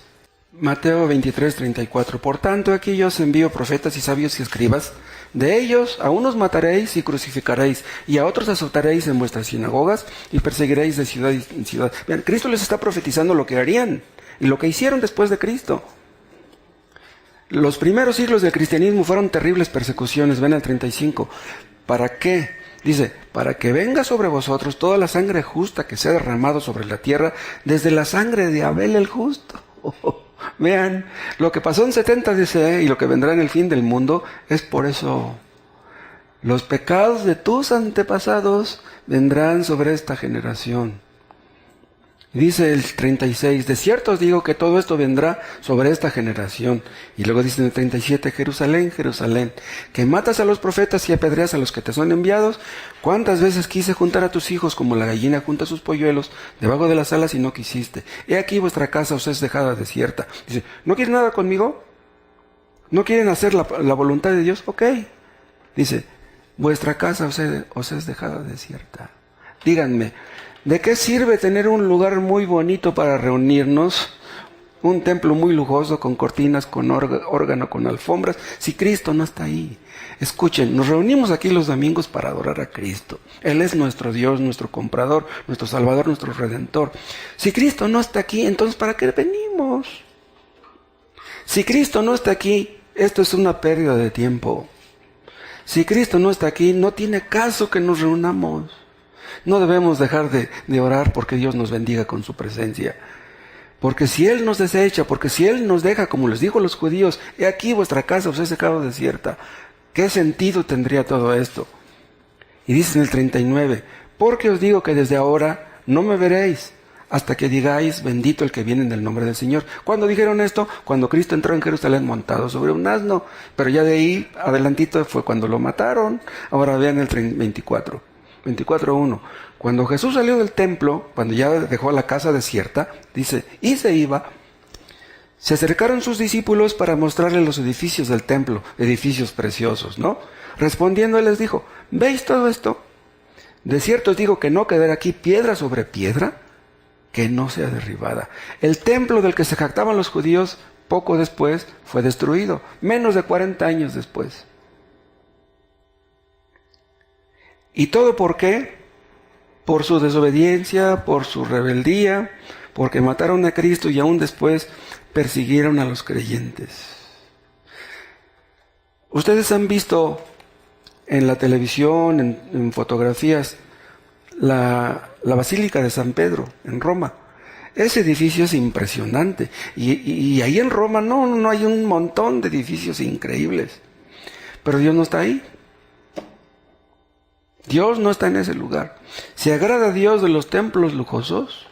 Mateo 23, 34. Por tanto, aquí yo os envío profetas y sabios y escribas. De ellos, a unos mataréis y crucificaréis, y a otros azotaréis en vuestras sinagogas y perseguiréis de ciudad en ciudad. Vean, Cristo les está profetizando lo que harían y lo que hicieron después de Cristo. Los primeros siglos del cristianismo fueron terribles persecuciones. Ven al 35. ¿Para qué? Dice, para que venga sobre vosotros toda la sangre justa que se ha derramado sobre la tierra, desde la sangre de Abel el justo. Vean, lo que pasó en 70 DC y lo que vendrá en el fin del mundo es por eso. Los pecados de tus antepasados vendrán sobre esta generación. Dice el 36, de cierto os digo que todo esto vendrá sobre esta generación. Y luego dice en el 37, Jerusalén, Jerusalén, que matas a los profetas y apedreas a los que te son enviados. ¿Cuántas veces quise juntar a tus hijos como la gallina junta sus polluelos debajo de las alas y no quisiste? He aquí vuestra casa os es dejada desierta. Dice, ¿no quieren nada conmigo? ¿No quieren hacer la voluntad de Dios? Ok. Dice, vuestra casa os es dejada desierta. Díganme, ¿de qué sirve tener un lugar muy bonito para reunirnos? Un templo muy lujoso, con cortinas, con órgano, con alfombras, si Cristo no está ahí. Escuchen, nos reunimos aquí los domingos para adorar a Cristo. Él es nuestro Dios, nuestro comprador, nuestro Salvador, nuestro Redentor. Si Cristo no está aquí, entonces ¿para qué venimos? Si Cristo no está aquí, esto es una pérdida de tiempo. Si Cristo no está aquí, no tiene caso que nos reunamos. No debemos dejar de orar porque Dios nos bendiga con su presencia. Porque si Él nos desecha, porque si Él nos deja, como les dijo a los judíos, he aquí vuestra casa os he dejado desierta, ¿qué sentido tendría todo esto? Y dice en el 39, porque os digo que desde ahora no me veréis, hasta que digáis, bendito el que viene en el nombre del Señor. ¿Cuándo dijeron esto? Cuando Cristo entró en Jerusalén montado sobre un asno, pero ya de ahí adelantito fue cuando lo mataron. Ahora vean el 24. 24:1. Cuando Jesús salió del templo, cuando ya dejó la casa desierta, dice, y se iba, se acercaron sus discípulos para mostrarle los edificios del templo, edificios preciosos, ¿no? Respondiendo, él les dijo, ¿veis todo esto? De cierto os digo que no quedará aquí piedra sobre piedra, que no sea derribada. El templo del que se jactaban los judíos poco después fue destruido, menos de 40 años después. ¿Y todo por qué? Por su desobediencia, por su rebeldía, porque mataron a Cristo y aún después persiguieron a los creyentes. Ustedes han visto en la televisión, en fotografías, la Basílica de San Pedro en Roma. Ese edificio es impresionante. Y ahí en Roma no hay un montón de edificios increíbles. Pero Dios no está ahí. Dios no está en ese lugar. ¿Se agrada a Dios de los templos lujosos?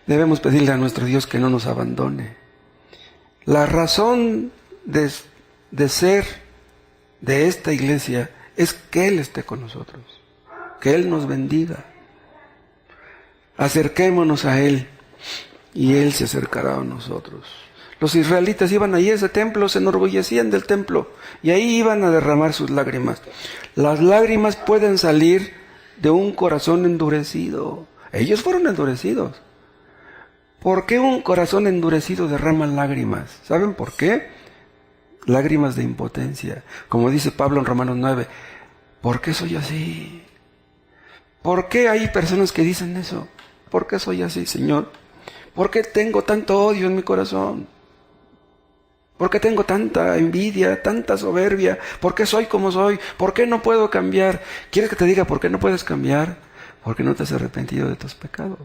Debemos pedirle a nuestro Dios que no nos abandone. La razón de ser de esta iglesia es que Él esté con nosotros, que Él nos bendiga. Acerquémonos a Él y Él se acercará a nosotros. Los israelitas iban ahí a ese templo, se enorgullecían del templo y ahí iban a derramar sus lágrimas. Las lágrimas pueden salir de un corazón endurecido. Ellos fueron endurecidos. ¿Por qué un corazón endurecido derrama lágrimas? ¿Saben por qué? Lágrimas de impotencia. Como dice Pablo en Romanos 9, ¿por qué soy así? ¿Por qué hay personas que dicen eso? ¿Por qué soy así, Señor? ¿Por qué tengo tanto odio en mi corazón? ¿Por qué tengo tanta envidia, tanta soberbia? ¿Por qué soy como soy? ¿Por qué no puedo cambiar? ¿Quieres que te diga por qué no puedes cambiar? Porque no te has arrepentido de tus pecados.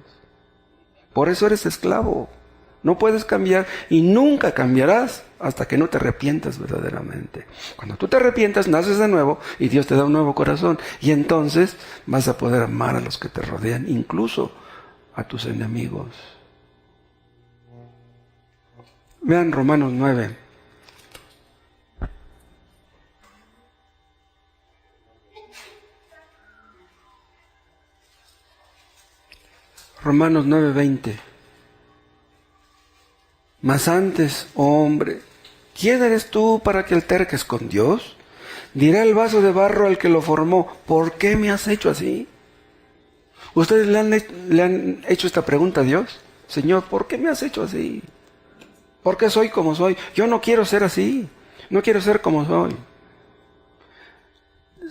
Por eso eres esclavo. No puedes cambiar y nunca cambiarás hasta que no te arrepientas verdaderamente. Cuando tú te arrepientas, naces de nuevo y Dios te da un nuevo corazón. Y entonces vas a poder amar a los que te rodean, incluso a tus enemigos. Vean Romanos 9. Romanos 9:20. Mas antes, oh hombre, ¿quién eres tú para que alterques con Dios? Dirá el vaso de barro al que lo formó, ¿por qué me has hecho así? ¿Ustedes le han hecho esta pregunta a Dios? Señor, ¿por qué me has hecho así? ¿Por qué soy como soy? Yo no quiero ser así. No quiero ser como soy.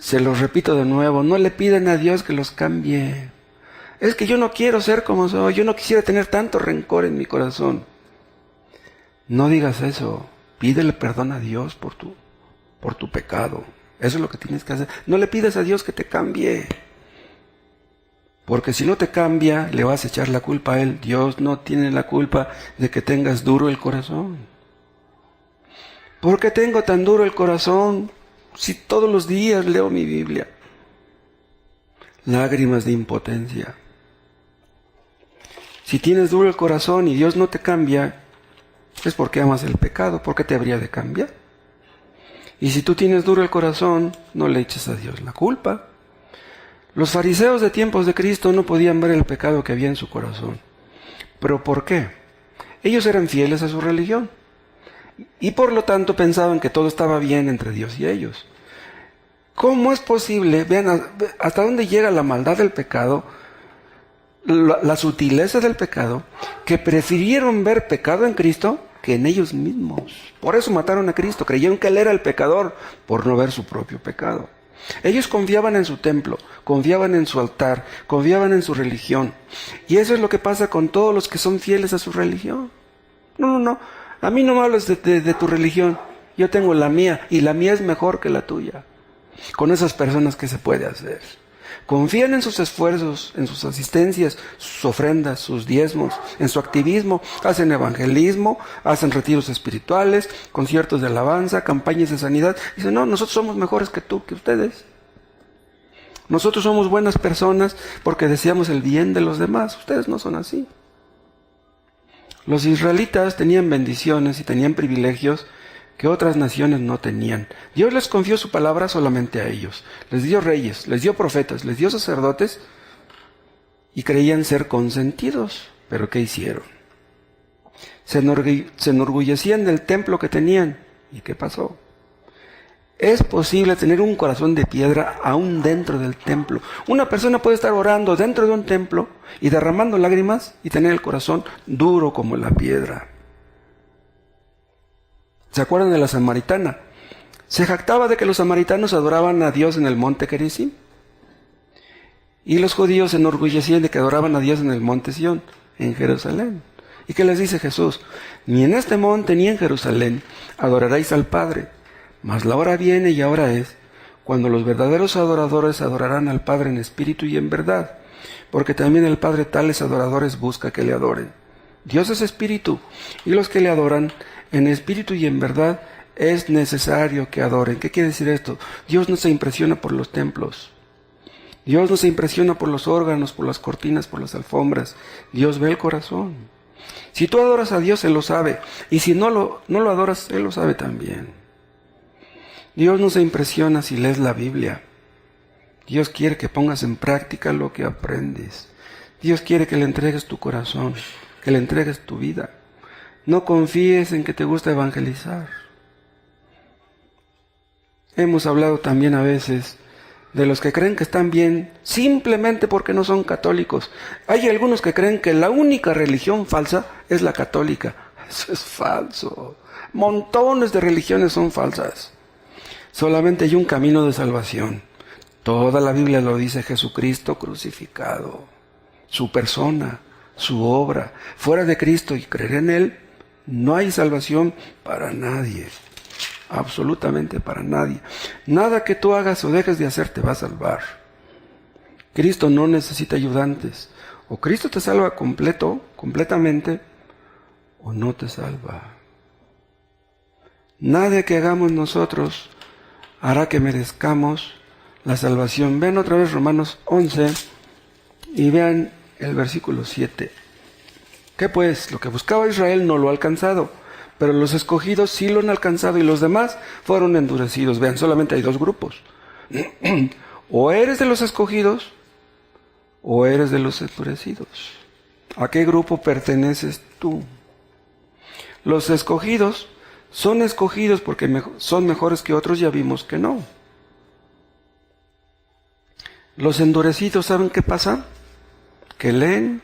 Se los repito de nuevo, no le pidan a Dios que los cambie. Es que yo no quiero ser como soy. Yo no quisiera tener tanto rencor en mi corazón. No digas eso. Pídele perdón a Dios por tu pecado. Eso es lo que tienes que hacer. No le pidas a Dios que te cambie. Porque si no te cambia, le vas a echar la culpa a Él. Dios no tiene la culpa de que tengas duro el corazón. ¿Por qué tengo tan duro el corazón si todos los días leo mi Biblia? Lágrimas de impotencia. Si tienes duro el corazón y Dios no te cambia, es porque amas el pecado. ¿Por qué te habría de cambiar? Y si tú tienes duro el corazón, no le eches a Dios la culpa. Los fariseos de tiempos de Cristo no podían ver el pecado que había en su corazón. ¿Pero por qué? Ellos eran fieles a su religión. Y por lo tanto pensaban que todo estaba bien entre Dios y ellos. ¿Cómo es posible? Vean hasta dónde llega la maldad del pecado, la sutileza del pecado, que prefirieron ver pecado en Cristo que en ellos mismos. Por eso mataron a Cristo. Creyeron que Él era el pecador por no ver su propio pecado. Ellos confiaban en su templo, confiaban en su altar, confiaban en su religión. Y eso es lo que pasa con todos los que son fieles a su religión. No. A mí no me hables de tu religión. Yo tengo la mía y la mía es mejor que la tuya. Con esas personas, ¿qué se puede hacer? Confían en sus esfuerzos, en sus asistencias, sus ofrendas, sus diezmos, en su activismo, hacen evangelismo, hacen retiros espirituales, conciertos de alabanza, campañas de sanidad. Dicen, no, nosotros somos mejores que tú, que ustedes. Nosotros somos buenas personas porque deseamos el bien de los demás. Ustedes no son así. Los israelitas tenían bendiciones y tenían privilegios que otras naciones no tenían. Dios les confió su palabra solamente a ellos. Les dio reyes, les dio profetas, les dio sacerdotes y creían ser consentidos. ¿Pero qué hicieron? Se enorgullecían del templo que tenían. ¿Y qué pasó? Es posible tener un corazón de piedra aún dentro del templo. Una persona puede estar orando dentro de un templo y derramando lágrimas y tener el corazón duro como la piedra. ¿Se acuerdan de la samaritana? Se jactaba de que los samaritanos adoraban a Dios en el monte Gerizim. Y los judíos se enorgullecían de que adoraban a Dios en el monte Sión, en Jerusalén. ¿Y qué les dice Jesús? Ni en este monte ni en Jerusalén adoraréis al Padre, mas la hora viene y ahora es, cuando los verdaderos adoradores adorarán al Padre en espíritu y en verdad, porque también el Padre tales adoradores busca que le adoren. Dios es espíritu, y los que le adoran en espíritu y en verdad es necesario que adoren. ¿Qué quiere decir esto? Dios no se impresiona por los templos. Dios no se impresiona por los órganos, por las cortinas, por las alfombras. Dios ve el corazón. Si tú adoras a Dios, Él lo sabe. Y si no lo adoras, Él lo sabe también. Dios no se impresiona si lees la Biblia. Dios quiere que pongas en práctica lo que aprendes. Dios quiere que le entregues tu corazón, que le entregues tu vida. No confíes en que te gusta evangelizar. Hemos hablado también a veces de los que creen que están bien simplemente porque no son católicos. Hay algunos que creen que la única religión falsa es la católica. Eso es falso. Montones de religiones son falsas. Solamente hay un camino de salvación. Toda la Biblia lo dice: Jesucristo crucificado. Su persona, su obra. Fuera de Cristo y creer en Él, no hay salvación para nadie. Absolutamente para nadie. Nada que tú hagas o dejes de hacer te va a salvar. Cristo no necesita ayudantes. O Cristo te salva completamente, o no te salva. Nada que hagamos nosotros hará que merezcamos la salvación. Vean otra vez Romanos 11 y vean el versículo 7. ¿Qué pues? Lo que buscaba Israel no lo ha alcanzado, pero los escogidos sí lo han alcanzado y los demás fueron endurecidos. Vean, solamente hay dos grupos. O eres de los escogidos o eres de los endurecidos. ¿A qué grupo perteneces tú? Los escogidos son escogidos porque son mejores que otros, ya vimos que no. Los endurecidos, ¿saben qué pasa? Que leen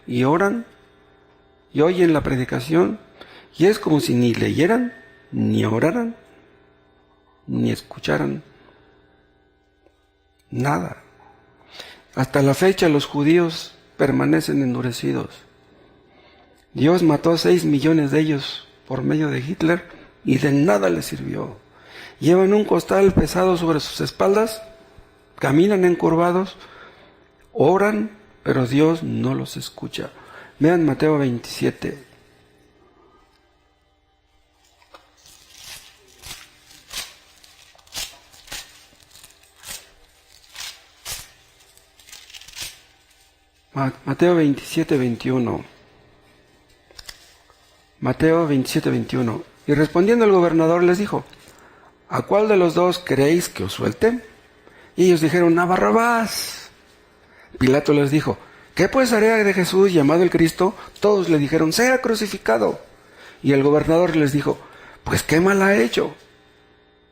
y oran y oyen la predicación y es como si ni leyeran, ni oraran, ni escucharan nada. Hasta la fecha los judíos permanecen endurecidos. Dios mató a 6 millones de ellos por medio de Hitler y de nada les sirvió. Llevan un costal pesado sobre sus espaldas, caminan encorvados, oran, pero Dios no los escucha. Vean Mateo 27. Mateo 27, 21. Mateo 27, 21. Y respondiendo el gobernador les dijo: ¿a cuál de los dos queréis que os suelte? Y ellos dijeron: a Barrabás. Pilato les dijo: ¿qué pues haré de Jesús llamado el Cristo? Todos le dijeron: sea crucificado. Y el gobernador les dijo: pues qué mal ha hecho.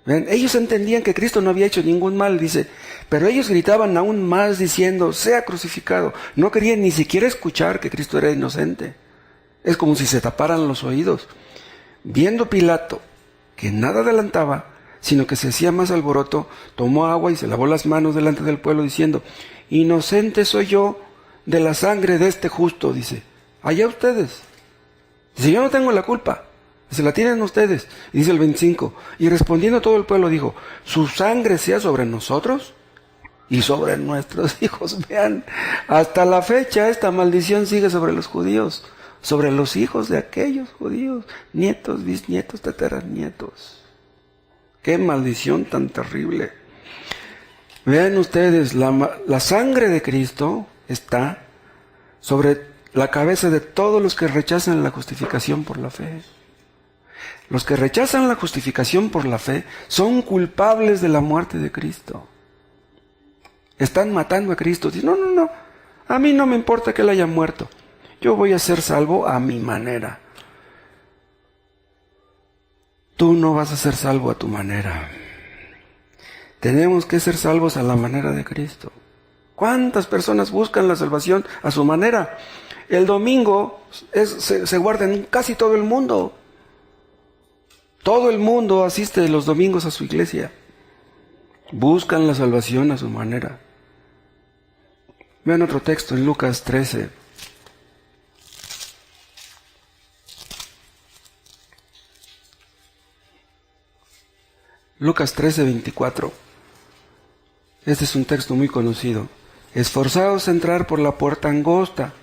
¿Ven? Ellos entendían que Cristo no había hecho ningún mal, dice, pero ellos gritaban aún más diciendo: sea crucificado. No querían ni siquiera escuchar que Cristo era inocente. Es como si se taparan los oídos. Viendo Pilato que nada adelantaba, sino que se hacía más alboroto, tomó agua y se lavó las manos delante del pueblo diciendo: inocente soy yo de la sangre de este justo, dice. Allá ustedes. Dice: yo no tengo la culpa. Se la tienen ustedes. Y dice el 25, y respondiendo todo el pueblo dijo: su sangre sea sobre nosotros y sobre nuestros hijos. Vean, hasta la fecha esta maldición sigue sobre los judíos, sobre los hijos de aquellos judíos, nietos, bisnietos, tataranietos. Qué maldición tan terrible. Vean ustedes, la sangre de Cristo está sobre la cabeza de todos los que rechazan la justificación por la fe. Los que rechazan la justificación por la fe son culpables de la muerte de Cristo. Están matando a Cristo. Dicen: no, a mí no me importa que Él haya muerto. Yo voy a ser salvo a mi manera. Tú no vas a ser salvo a tu manera. Tenemos que ser salvos a la manera de Cristo. ¿Cuántas personas buscan la salvación a su manera? El domingo se guarda en casi todo el mundo. Todo el mundo asiste los domingos a su iglesia. Buscan la salvación a su manera. Vean otro texto en Lucas 13. Lucas 13, 24. Este es un texto muy conocido. Esforzaos a entrar por la puerta angosta.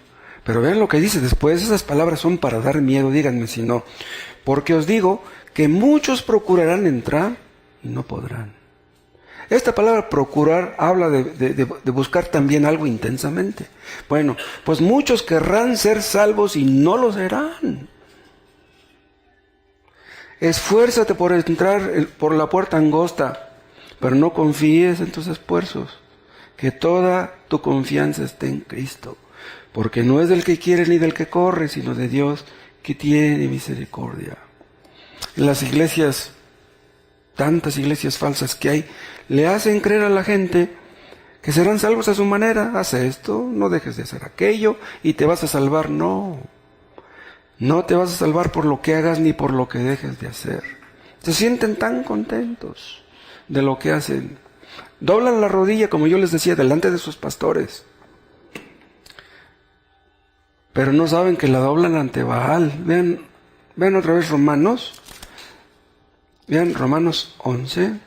Pero vean lo que dice después. Esas palabras son para dar miedo, díganme si no. Porque os digo que muchos procurarán entrar y no podrán. Esta palabra procurar habla de buscar también algo intensamente. Bueno, pues muchos querrán ser salvos y no lo serán. Esfuérzate por entrar por la puerta angosta, pero no confíes en tus esfuerzos, que toda tu confianza esté en Cristo, porque no es del que quiere ni del que corre, sino de Dios que tiene misericordia. En las iglesias, tantas iglesias falsas que hay, le hacen creer a la gente que serán salvos a su manera. Haz esto, no dejes de hacer aquello y te vas a salvar. No. No te vas a salvar por lo que hagas ni por lo que dejes de hacer. Se sienten tan contentos de lo que hacen. Doblan la rodilla, como yo les decía, delante de sus pastores. Pero no saben que la doblan ante Baal. Vean otra vez Romanos. Vean Romanos 11.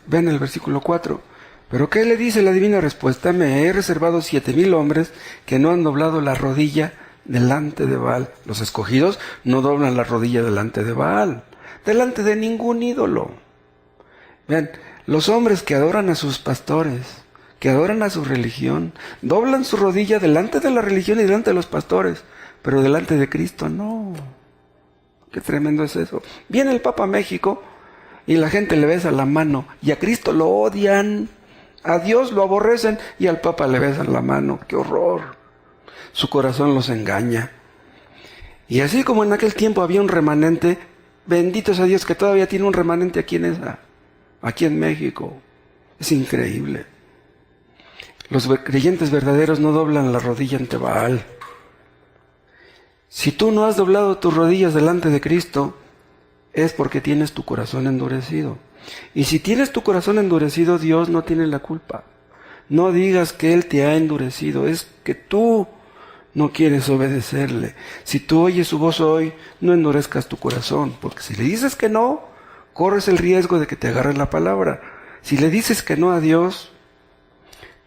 Vean el versículo 4. ¿Pero qué le dice la divina respuesta? Me he reservado 7,000 hombres que no han doblado la rodilla delante de Baal. Los escogidos no doblan la rodilla delante de Baal, delante de ningún ídolo. Vean, los hombres que adoran a sus pastores, que adoran a su religión, doblan su rodilla delante de la religión y delante de los pastores, pero delante de Cristo no. Qué tremendo es eso. Viene el Papa a México y la gente le besa la mano y a Cristo lo odian. A Dios lo aborrecen y al Papa le besan la mano. ¡Qué horror! Su corazón los engaña. Y así como en aquel tiempo había un remanente, bendito sea Dios que todavía tiene un remanente aquí en México. Es increíble. Los creyentes verdaderos no doblan la rodilla ante Baal. Si tú no has doblado tus rodillas delante de Cristo, es porque tienes tu corazón endurecido. Y si tienes tu corazón endurecido, Dios no tiene la culpa. No digas que Él te ha endurecido, es que tú no quieres obedecerle. Si tú oyes su voz hoy, no endurezcas tu corazón, porque si le dices que no, corres el riesgo de que te agarre la palabra. Si le dices que no a Dios,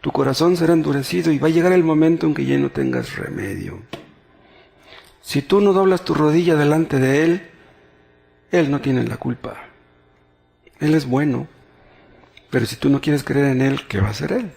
tu corazón será endurecido y va a llegar el momento en que ya no tengas remedio. Si tú no doblas tu rodilla delante de Él, Él no tiene la culpa. Él es bueno, pero si tú no quieres creer en Él, ¿qué va a hacer Él?